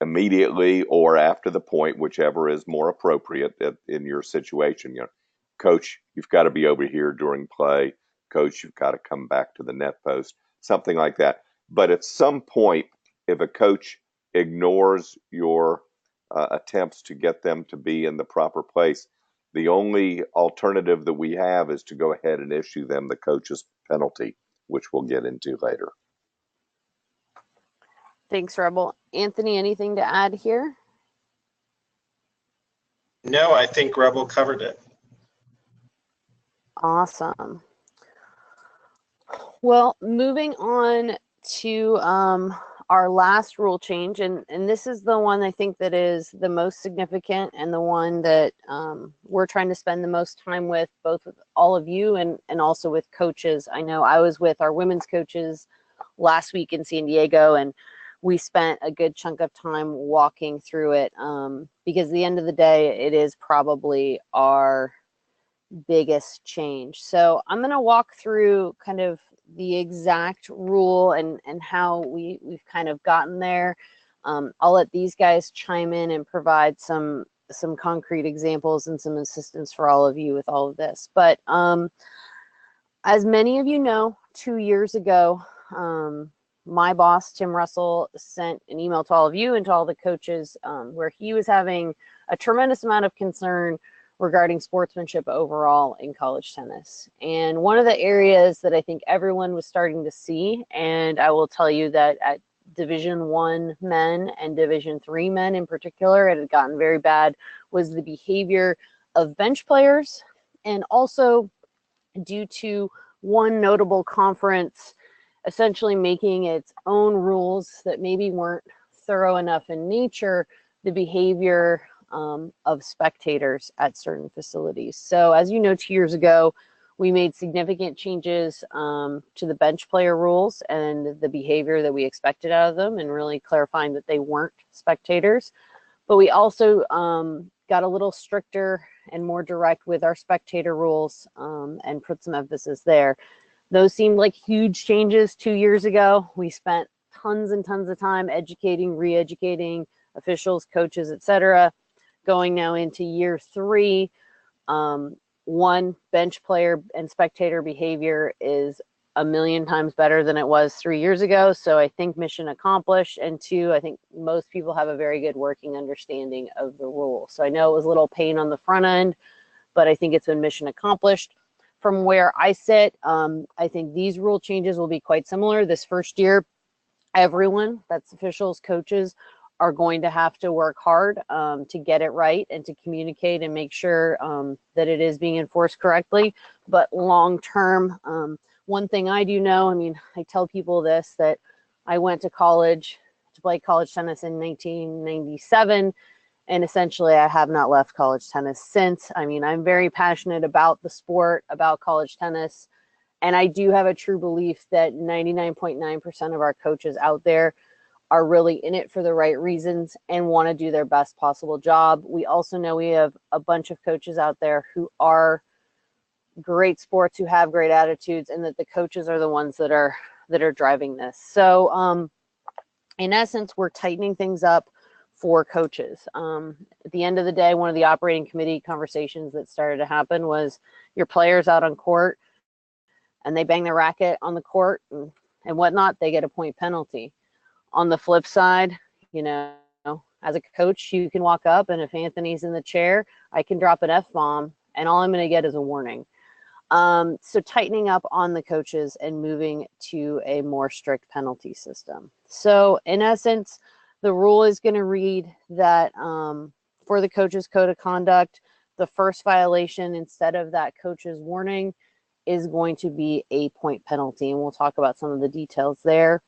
immediately or after the point, whichever is more appropriate in your situation. Coach, you've got to be over here during play. Coach, you've got to come back to the net post, something like that. But at some point, if a coach ignores your attempts to get them to be in the proper place, the only alternative that we have is to go ahead and issue them the coach's penalty, which we'll get into later. Thanks, Rebel. Anthony, anything to add here? No, I think Rebel covered it. Awesome. Well, moving on to our last rule change, and this is the one I think that is the most significant and the one that we're trying to spend the most time with, both with all of you and also with coaches. I know I was with our women's coaches last week in San Diego, and we spent a good chunk of time walking through it because at the end of the day, it is probably our biggest change. So I'm going to walk through kind of the exact rule and how we've kind of gotten there. I'll let these guys chime in and provide some some concrete examples and some assistance for all of you with all of this. But as many of you know, 2 years ago, my boss, Tim Russell, sent an email to all of you and to all the coaches where he was having a tremendous amount of concern regarding sportsmanship overall in college tennis. And one of the areas that I think everyone was starting to see, and I will tell you that at Division I men and Division III men in particular, it had gotten very bad, was the behavior of bench players, and also due to one notable conference essentially making its own rules that maybe weren't thorough enough in nature, the behavior of spectators at certain facilities. So as you know, 2 years ago, we made significant changes to the bench player rules and the behavior that we expected out of them, and really clarifying that they weren't spectators. But we also got a little stricter and more direct with our spectator rules and put some emphasis there. Those seemed like huge changes 2 years ago. We spent tons and tons of time educating, re-educating officials, coaches, etc. Going now into year 3, one, bench player and spectator behavior is a million times better than it was 3 years ago. So I think mission accomplished. And 2, I think most people have a very good working understanding of the rule. So I know it was a little pain on the front end, but I think it's been mission accomplished. From where I sit, I think these rule changes will be quite similar. This first year, everyone, that's officials, coaches, are going to have to work hard to get it right and to communicate and make sure that it is being enforced correctly. But long term, one thing I do know, I mean, I tell people this, that I went to college to play college tennis in 1997. And essentially, I have not left college tennis since. I mean, I'm very passionate about the sport, about college tennis. And I do have a true belief that 99.9% of our coaches out there are really in it for the right reasons and want to do their best possible job. We also know we have a bunch of coaches out there who are great sports, who have great attitudes, and that the coaches are the ones that are driving this. So in essence, we're tightening things up for coaches. At the end of the day, one of the operating committee conversations that started to happen was your players out on court and they bang their racket on the court and whatnot, they get a point penalty. On the flip side, you know, as a coach, you can walk up and if Anthony's in the chair, I can drop an F-bomb and all I'm going to get is a warning. So tightening up on the coaches and moving to a more strict penalty system. So in essence, the rule is going to read that for the coach's code of conduct, the first violation, instead of that coach's warning, is going to be a point penalty. And we'll talk about some of the details there.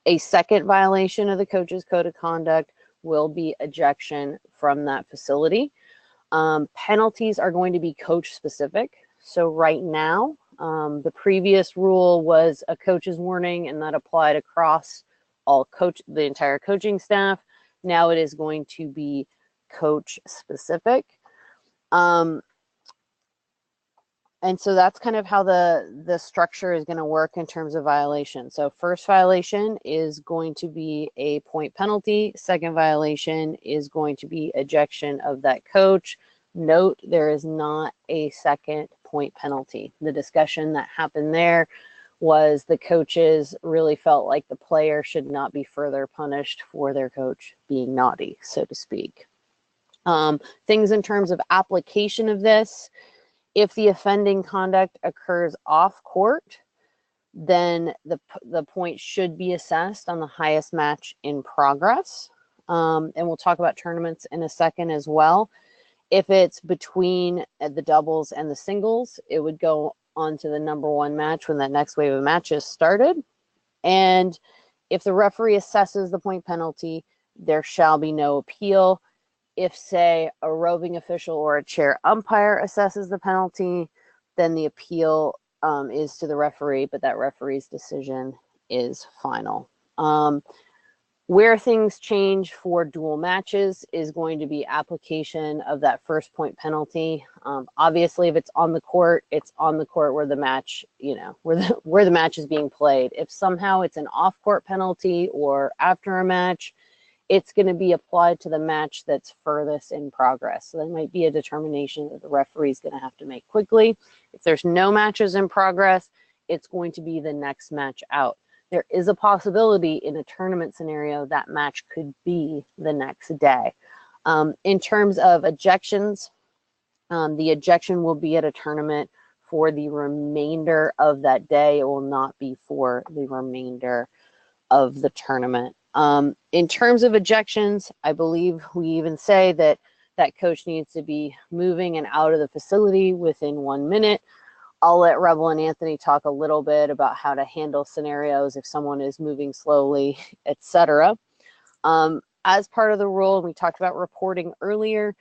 A second violation of the coach's code of conduct will be ejection from that facility. Penalties are going to be coach specific. So right now, the previous rule was a coach's warning, and that applied across the entire coaching staff. Now it is going to be coach specific. And so that's kind of how the structure is going to work in terms of violation. So first violation is going to be a point penalty. Second violation is going to be ejection of that coach. Note, there is not a second point penalty. The discussion that happened there was the coaches really felt like the player should not be further punished for their coach being naughty, so to speak. Things in terms of application of this: if the offending conduct occurs off court, then the point should be assessed on the highest match in progress. And we'll talk about tournaments in a second as well. If it's between the doubles and the singles, it would go on to the number 1 match when that next wave of matches started. And if the referee assesses the point penalty, there shall be no appeal. If, say, a roving official or a chair umpire assesses the penalty, then the appeal is to the referee, but that referee's decision is final. Where things change for dual matches is going to be application of that first point penalty. Obviously, if it's on the court where the match, where the match is being played. If somehow it's an off-court penalty or after a match, it's going to be applied to the match that's furthest in progress. So that might be a determination that the referee is going to have to make quickly. If there's no matches in progress, it's going to be the next match out. There is a possibility in a tournament scenario that match could be the next day. In terms of ejections, the ejection will be at a tournament for the remainder of that day. It will not be for the remainder of the tournament. In terms of ejections, I believe we even say that that coach needs to be moving and out of the facility within 1 minute. I'll let Rebel and Anthony talk a little bit about how to handle scenarios if someone is moving slowly, etc. As part of the rule, we talked about reporting earlier,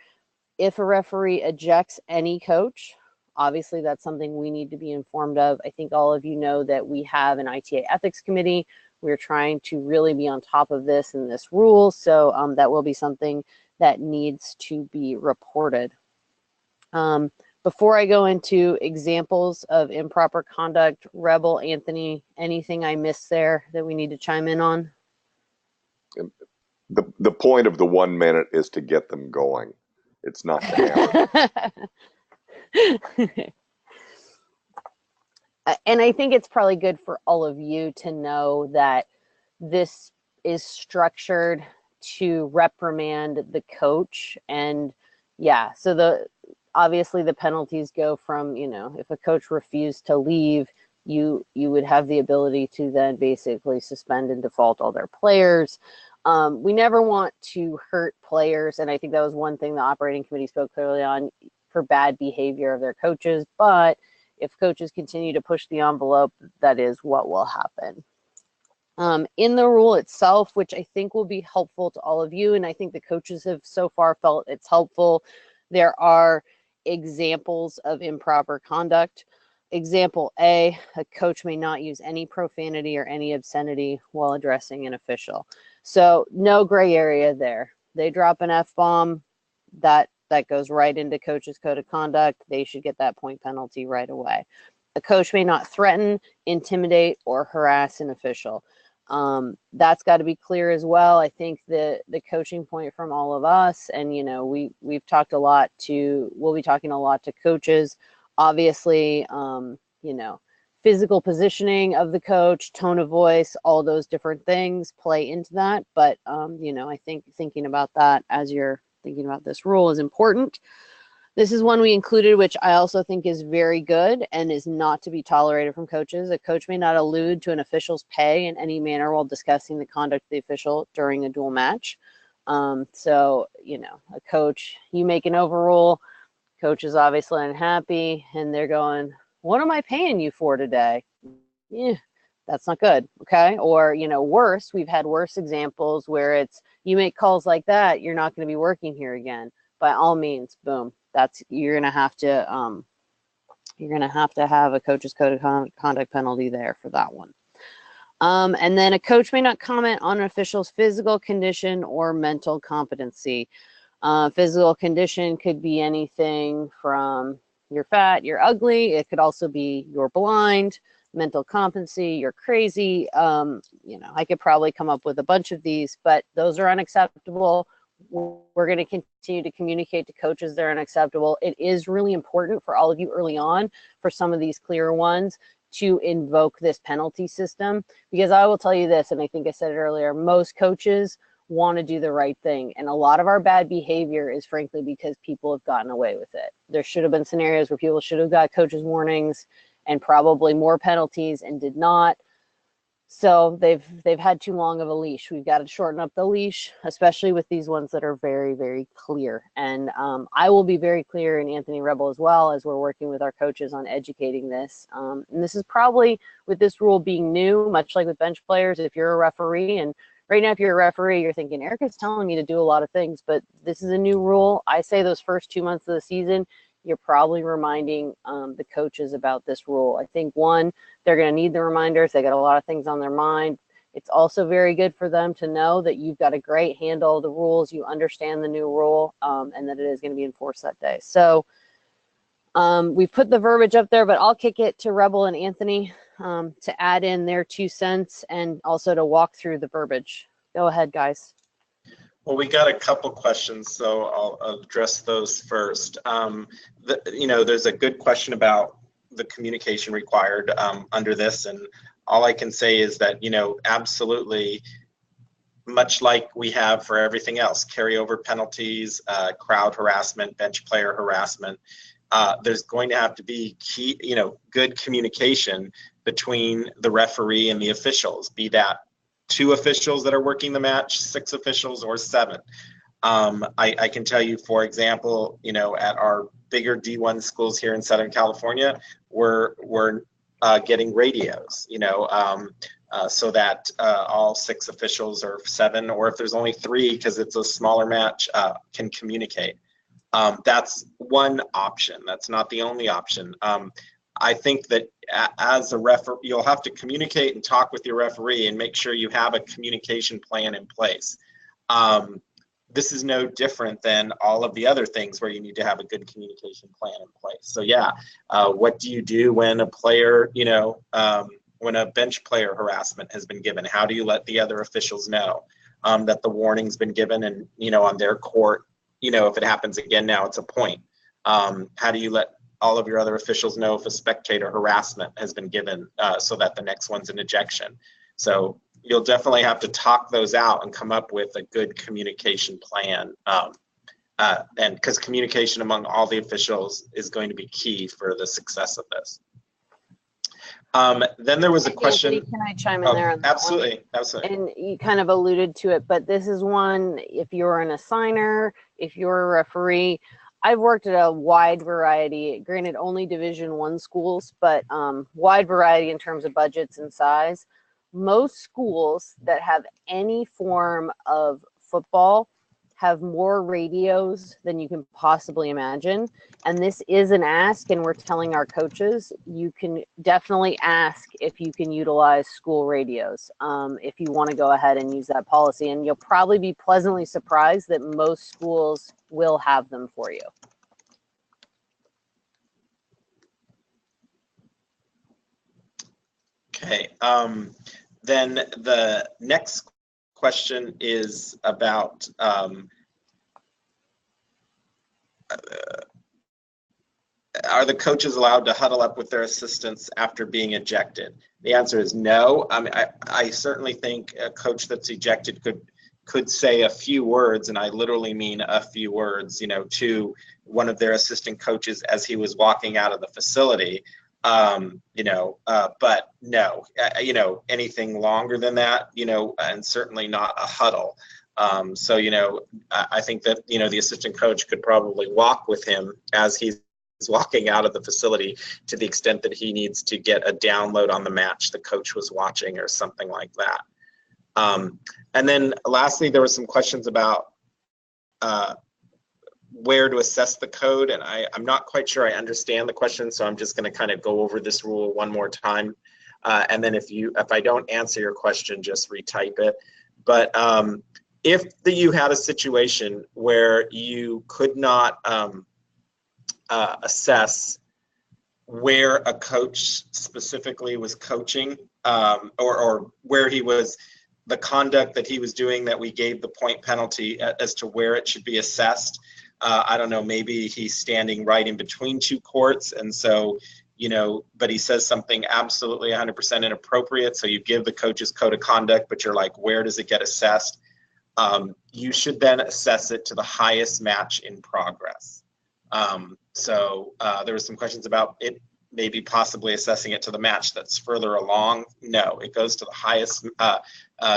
if a referee ejects any coach, obviously that's something we need to be informed of. I think all of you know that we have an ITA ethics committee. We're trying to really be on top of this and this rule, so that will be something that needs to be reported. Before I go into examples of improper conduct, Rebel, Anthony, anything I missed there that we need to chime in on? The point of the 1 minute is to get them going. It's not to hammer them. And I think it's probably good for all of you to know that this is structured to reprimand the coach. And yeah, so obviously the penalties go from, if a coach refused to leave, you would have the ability to then basically suspend and default all their players. We never want to hurt players, and I think that was one thing the operating committee spoke clearly on for bad behavior of their coaches, but if coaches continue to push the envelope, that is what will happen. In the rule itself, which I think will be helpful to all of you, and I think the coaches have so far felt it's helpful, there are examples of improper conduct. Example A, a coach may not use any profanity or any obscenity while addressing an official. So no gray area there. They drop an F-bomb, that goes right into coach's code of conduct. They should get that point penalty right away. A coach may not threaten, intimidate, or harass an official. That's got to be clear as well. I think the coaching point from all of us, and we've talked a lot we'll be talking a lot to coaches. Obviously, physical positioning of the coach, tone of voice, all those different things play into that. But, I think thinking about that as you're thinking about this rule is important. This is one we included, which I also think is very good and is not to be tolerated from coaches. A coach may not allude to an official's pay in any manner while discussing the conduct of the official during a dual match. So, a coach, you make an overrule, coach is obviously unhappy, and they're going, what am I paying you for today? Yeah, that's not good, okay? Or, worse, we've had worse examples where it's, you make calls like that, you're not going to be working here again. By all means, boom. You're gonna have to have a coach's code of conduct penalty there for that one. And then a coach may not comment on an official's physical condition or mental competency. Physical condition could be anything from you're fat, you're ugly. It could also be you're blind. Mental competency, you're crazy. I could probably come up with a bunch of these, but those are unacceptable. We're going to continue to communicate to coaches they're unacceptable. It is really important for all of you early on, for some of these clear ones, to invoke this penalty system, because I will tell you this, and I think I said it earlier, most coaches want to do the right thing, and a lot of our bad behavior is frankly because people have gotten away with it. There should have been scenarios where people should have got coaches warnings and probably more penalties and did not. So they've had too long of a leash. We've got to shorten up the leash, especially with these ones that are very, very clear. And I will be very clear, and Anthony Rebel as well, as we're working with our coaches on educating this. And this is probably, with this rule being new, much like with bench players, if you're a referee, and right now if you're a referee, you're thinking, Erica's telling me to do a lot of things, but this is a new rule. I say those first 2 months of the season, you're probably reminding the coaches about this rule. I think, one, they're going to need the reminders. They got a lot of things on their mind. It's also very good for them to know that you've got a great handle of the rules, you understand the new rule, and that it is going to be enforced that day. So we put the verbiage up there, but I'll kick it to Rebel and Anthony to add in their 2 cents and also to walk through the verbiage. Go ahead, guys. Well, we got a couple questions, so I'll address those first. There's a good question about the communication required under this, and all I can say is that, absolutely, much like we have for everything else, carryover penalties, crowd harassment, bench player harassment, there's going to have to be good communication between the referee and the officials, be that 2 officials that are working the match, 6 officials, or 7. I can tell you, for example, at our bigger D1 schools here in Southern California, we're getting radios, so that all 6 officials or 7, or if there's only 3 because it's a smaller match, can communicate. That's one option. That's not the only option. I think that as a referee, you'll have to communicate and talk with your referee and make sure you have a communication plan in place. This is no different than all of the other things where you need to have a good communication plan in place. So yeah, what do you do when a player, when a bench player harassment has been given? How do you let the other officials know that the warning's been given, and on their court, if it happens again, now it's a point. How do you let all of your other officials know if a spectator harassment has been given, so that the next one's an ejection? So you'll definitely have to talk those out and come up with a good communication plan. And because communication among all the officials is going to be key for the success of this. Then there was a question. Anthony, can I chime in there? On that absolutely, one? absolutely. And you kind of alluded to it, but this is one, if you're an assigner, if you're a referee, I've worked at a wide variety, granted only Division I schools, but wide variety in terms of budgets and size. Most schools that have any form of football have more radios than you can possibly imagine. And this is an ask, and we're telling our coaches, you can definitely ask if you can utilize school radios if you want to go ahead and use that policy. And you'll probably be pleasantly surprised that most schools will have them for you. Okay. Then the next question is about are the coaches allowed to huddle up with their assistants after being ejected? The answer is no. I mean, I certainly think a coach that's ejected could say a few words, and I literally mean a few words, to one of their assistant coaches as he was walking out of the facility. But no, anything longer than that, and certainly not a huddle. So, I think that, the assistant coach could probably walk with him as he's walking out of the facility to the extent that he needs to get a download on the match the coach was watching or something like that. And then lastly, there were some questions about where to assess the code, and I'm not quite sure I understand the question, so I'm just going to kind of go over this rule one more time, and then if I don't answer your question, just retype it. But if you had a situation where you could not assess where a coach specifically was coaching, or where he was, the conduct that he was doing that we gave the point penalty as to where it should be assessed. I don't know, maybe he's standing right in between 2 courts, and so, but he says something absolutely 100% inappropriate, so you give the coach's code of conduct, but you're like, where does it get assessed? You should then assess it to the highest match in progress. So there were some questions about it maybe possibly assessing it to the match that's further along. No, it goes to the highest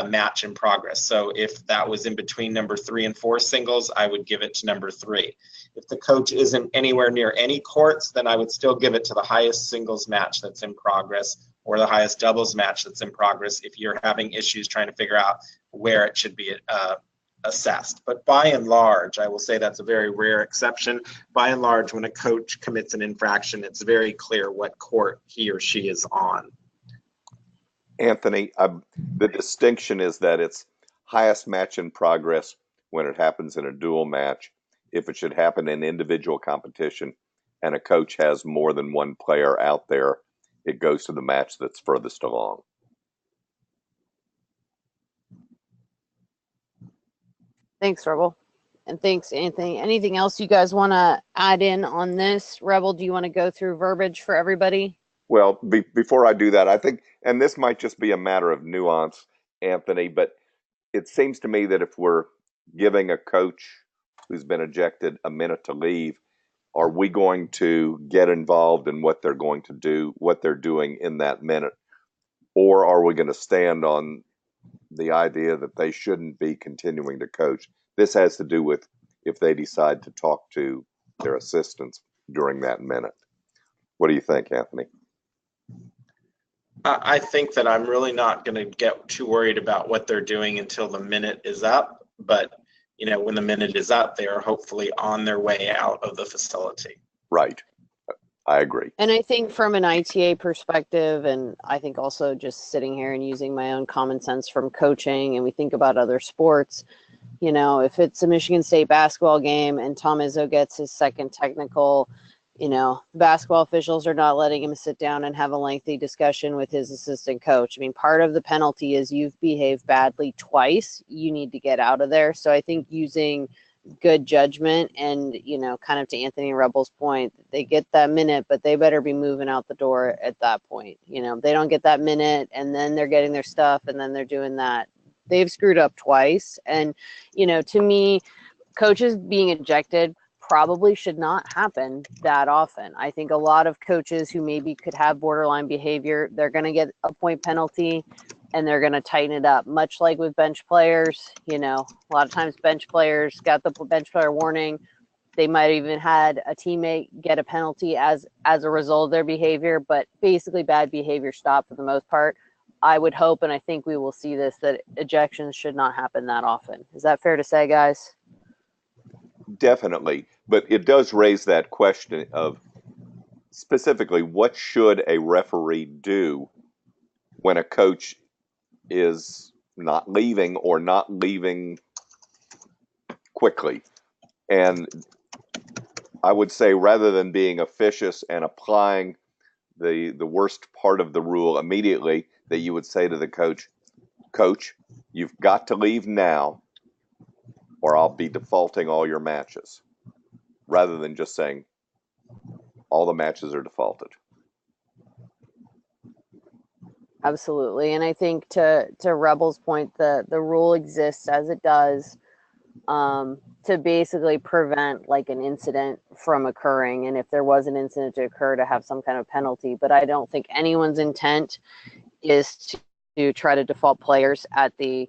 match in progress. So if that was in between number 3 and 4 singles, I would give it to number 3. If the coach isn't anywhere near any courts, then I would still give it to the highest singles match that's in progress, or the highest doubles match that's in progress if you're having issues trying to figure out where it should be assessed. But by and large, I will say that's a very rare exception. By and large, when a coach commits an infraction, it's very clear what court he or she is on. Anthony, the distinction is that it's highest match in progress when it happens in a dual match. If it should happen in individual competition and a coach has more than one player out there, it goes to the match that's furthest along. Thanks, Rebel. And thanks, Anthony. Anything else you guys want to add in on this? Rebel, do you want to go through verbiage for everybody? Well, before I do that, I think, and this might just be a matter of nuance, Anthony, but it seems to me that if we're giving a coach who's been ejected a minute to leave, are we going to get involved in what they're going to do, what they're doing in that minute? Or are we going to stand on the idea that they shouldn't be continuing to coach? This has to do with if they decide to talk to their assistants during that minute. What do you think, Anthony? I think that I'm really not going to get too worried about what they're doing until the minute is up. But, when the minute is up, they are hopefully on their way out of the facility. Right. I agree. And I think from an ITA perspective, and I think also just sitting here and using my own common sense from coaching, and we think about other sports, if it's a Michigan State basketball game and Tom Izzo gets his second technical, basketball officials are not letting him sit down and have a lengthy discussion with his assistant coach. I mean, part of the penalty is you've behaved badly twice. You need to get out of there. So I think using good judgment and, kind of to Anthony and Rebel's point, they get that minute, but they better be moving out the door at that point. They don't get that minute and then they're getting their stuff and then they're doing that. They've screwed up twice. And, to me, coaches being ejected probably should not happen that often. I think a lot of coaches who maybe could have borderline behavior, they're going to get a point penalty and they're going to tighten it up, much like with bench players. A lot of times bench players got the bench player warning. They might have even had a teammate get a penalty as a result of their behavior, but basically bad behavior stopped for the most part. I would hope, and I think we will see this, that ejections should not happen that often. Is that fair to say, guys? Definitely. But it does raise that question of specifically what should a referee do when a coach is not leaving or not leaving quickly? And I would say rather than being officious and applying the worst part of the rule immediately, that you would say to the coach, you've got to leave now or I'll be defaulting all your matches, rather than just saying all the matches are defaulted. Absolutely. And I think to Rebel's point, the rule exists as it does to basically prevent like an incident from occurring. And if there was an incident to occur, to have some kind of penalty. But I don't think anyone's intent is to try to default players at the,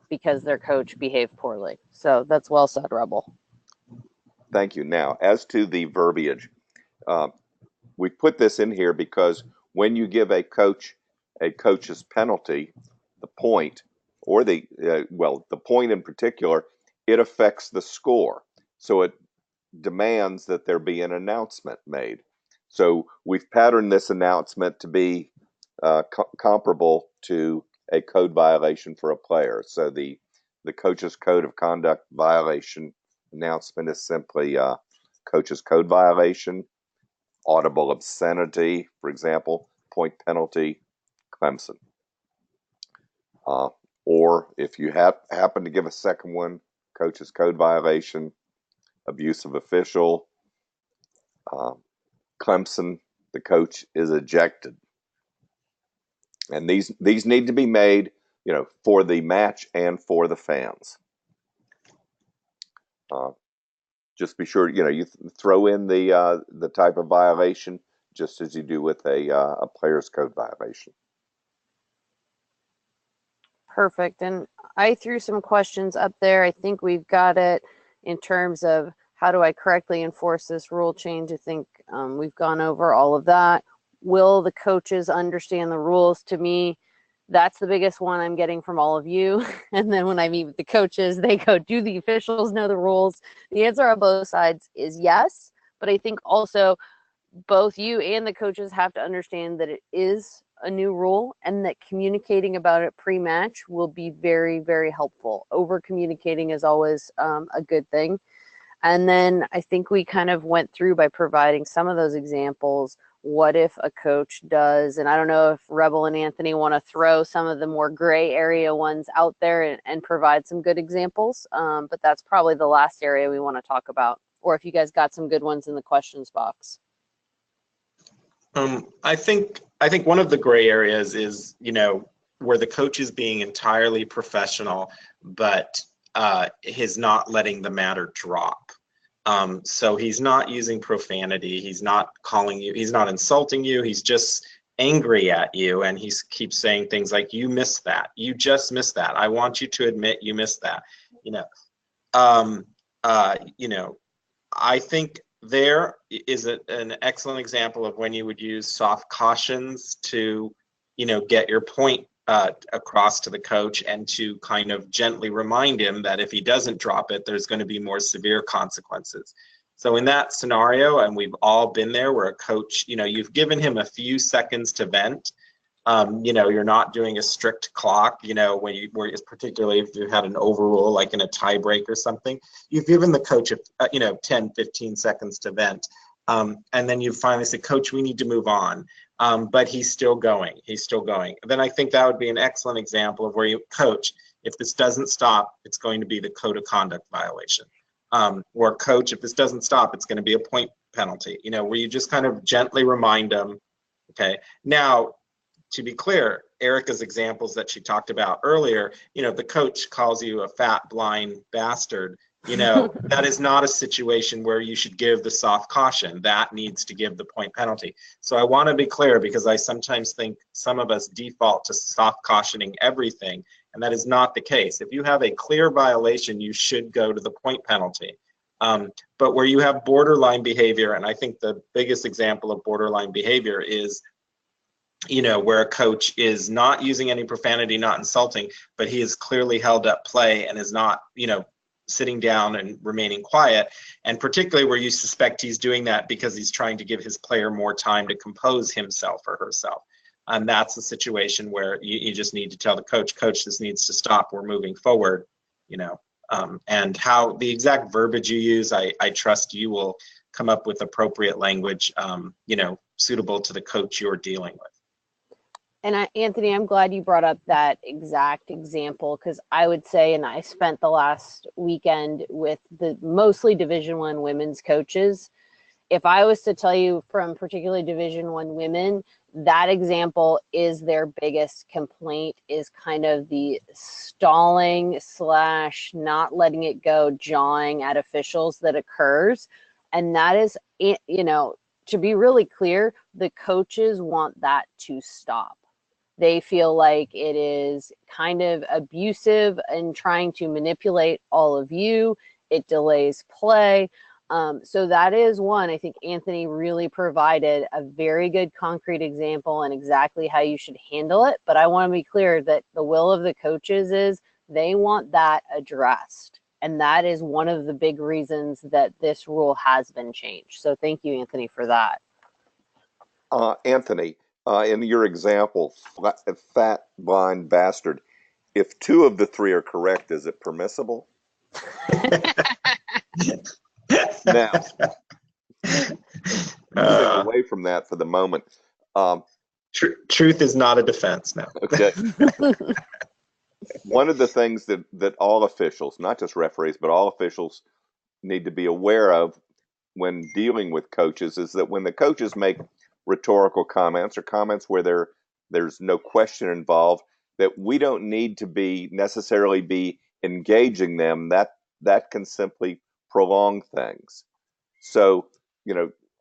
because their coach behaved poorly. So that's well said, Rebel. Thank you. Now, as to the verbiage, we put this in here because when you give a coach's penalty, the point, or the point in particular, it affects the score. So it demands that there be an announcement made. So we've patterned this announcement to be comparable to a code violation for a player. So the coach's code of conduct violation announcement is simply coach's code violation, audible obscenity, for example, point penalty, Clemson. Or if you happen to give a second one, coach's code violation, abuse of official, Clemson, the coach is ejected. And these need to be made, for the match and for the fans. Just be sure, you throw in the type of violation just as you do with a player's code violation. Perfect. And I threw some questions up there. I think we've got it in terms of how do I correctly enforce this rule change. I think we've gone over all of that. Will the coaches understand the rules? To me, that's the biggest one I'm getting from all of you. And then when I meet with the coaches, they go, do the officials know the rules? The answer on both sides is yes. But I think also both you and the coaches have to understand that it is a new rule and that communicating about it pre-match will be very, very helpful. Over communicating is always a good thing. And then I think we kind of went through by providing some of those examples What if a coach does, and I don't know if Rebel and Anthony want to throw some of the more gray area ones out there and provide some good examples, but that's probably the last area we want to talk about, or if you guys got some good ones in the questions box. I think one of the gray areas is, where the coach is being entirely professional, but he's not letting the matter drop. So he's not using profanity. He's not calling you. He's not insulting you. He's just angry at you, and he keeps saying things like, "You missed that. You just missed that. I want you to admit you missed that." I think there is an excellent example of when you would use soft cautions to, get your point across to the coach, and to kind of gently remind him that if he doesn't drop it, there's going to be more severe consequences. So in that scenario, and we've all been there, where a coach, you've given him a few seconds to vent. You're not doing a strict clock, particularly if you had an overrule, like in a tie break or something. You've given the coach, 10, 15 seconds to vent. And then you finally say, "Coach, we need to move on." But he's still going. Then I think that would be an excellent example of where "Coach, if this doesn't stop, it's going to be the code of conduct violation." Or "Coach, if this doesn't stop, it's going to be a point penalty." Where you just kind of gently remind them. Okay. Now, to be clear, Erica's examples that she talked about earlier, the coach calls you a fat, blind bastard. That is not a situation where you should give the soft caution. That needs to give the point penalty. So I want to be clear, because I sometimes think some of us default to soft cautioning everything, and that is not the case. If you have a clear violation, you should go to the point penalty. But where you have borderline behavior, and I think the biggest example of borderline behavior is, where a coach is not using any profanity, not insulting, but he has clearly held up play and is not, sitting down and remaining quiet. And particularly where you suspect he's doing that because he's trying to give his player more time to compose himself or herself. And that's the situation where you just need to tell the coach, this needs to stop. We're moving forward, and how the exact verbiage you use, I trust you will come up with appropriate language, suitable to the coach you're dealing with. And Anthony, I'm glad you brought up that exact example, because I would say, and I spent the last weekend with the mostly Division I women's coaches. If I was to tell you from particularly Division I women, that example is their biggest complaint, is kind of the stalling / not letting it go, jawing at officials that occurs. And that is, to be really clear, the coaches want that to stop. They feel like it is kind of abusive and trying to manipulate all of you. It delays play. So that is one. I think Anthony really provided a very good concrete example and exactly how you should handle it. But I want to be clear that the will of the coaches is they want that addressed. And that is one of the big reasons that this rule has been changed. So thank you, Anthony, for that. Anthony, in your example, fat, blind bastard, if 2 of the 3 are correct, is it permissible? Now, moving away from that for the moment. Truth is not a defense now. Okay. One of the things that all officials, not just referees, but all officials need to be aware of when dealing with coaches is that when the coaches make rhetorical comments or comments where there's no question involved, that we don't need to necessarily be engaging them. That can simply prolong things. So,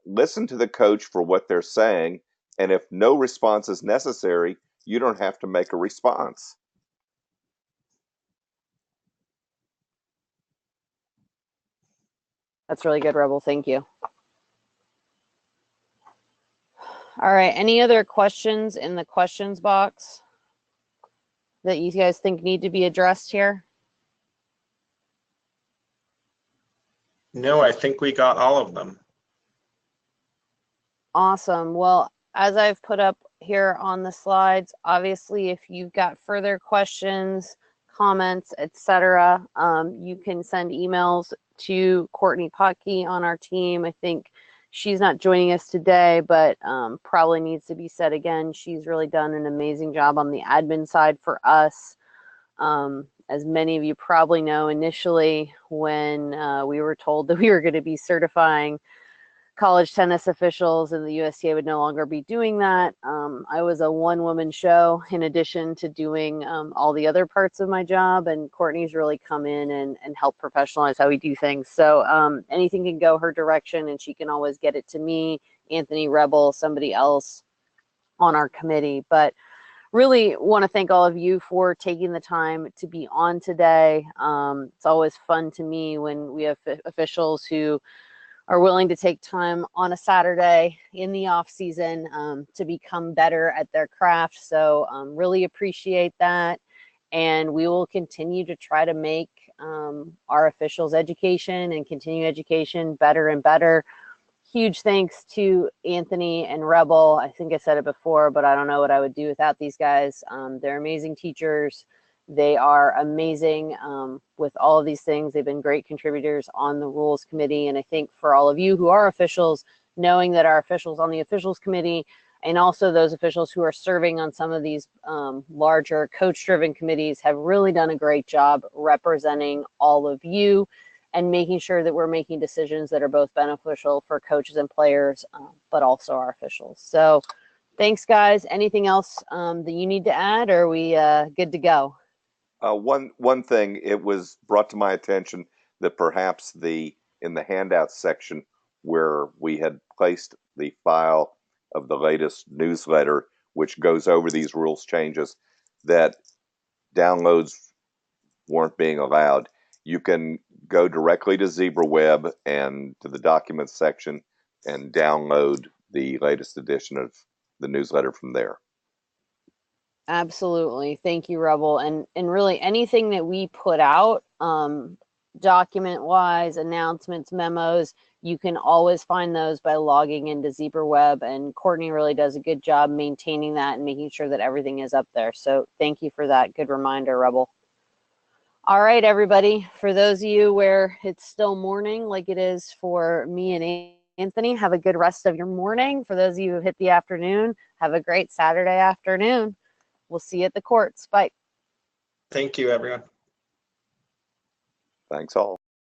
listen to the coach for what they're saying, and if no response is necessary, you don't have to make a response. That's really good, Rebel. Thank you. All right. Any other questions in the questions box that you guys think need to be addressed here? No, I think we got all of them. Awesome. Well, as I've put up here on the slides, obviously, if you've got further questions, comments, etc., you can send emails to Courtney Potke on our team. I think She's not joining us today, but probably needs to be said again. She's really done an amazing job on the admin side for us. As many of you probably know, initially when we were told that we were going to be certifying college tennis officials and the USTA would no longer be doing that, I was a one-woman show in addition to doing all the other parts of my job, and Courtney's really come in and helped professionalize how we do things. So anything can go her direction, and she can always get it to me, Anthony, Rebel, somebody else on our committee. But really want to thank all of you for taking the time to be on today. It's always fun to me when we have officials who are willing to take time on a Saturday in the off season to become better at their craft. So really appreciate that. And we will continue to try to make our officials' education and continuing education better and better. Huge thanks to Anthony and Rebel. I think I said it before, but I don't know what I would do without these guys. They're amazing teachers. They are amazing with all of these things. They've been great contributors on the rules committee. And I think for all of you who are officials, knowing that our officials on the officials committee and also those officials who are serving on some of these larger coach-driven committees have really done a great job representing all of you and making sure that we're making decisions that are both beneficial for coaches and players, but also our officials. So thanks, guys. Anything else that you need to add, or are we good to go? One thing, it was brought to my attention that perhaps in the handout section where we had placed the file of the latest newsletter, which goes over these rules changes, that downloads weren't being allowed. You can go directly to ZebraWeb and to the documents section and download the latest edition of the newsletter from there. Absolutely. Thank you, Rebel. And really anything that we put out, document-wise, announcements, memos, you can always find those by logging into ZebraWeb. And Courtney really does a good job maintaining that and making sure that everything is up there. So thank you for that. Good reminder, Rebel. All right, everybody. For those of you where it's still morning, like it is for me and Anthony, have a good rest of your morning. For those of you who hit the afternoon, have a great Saturday afternoon. We'll see you at the courts. Bye. Thank you, everyone. Thanks all.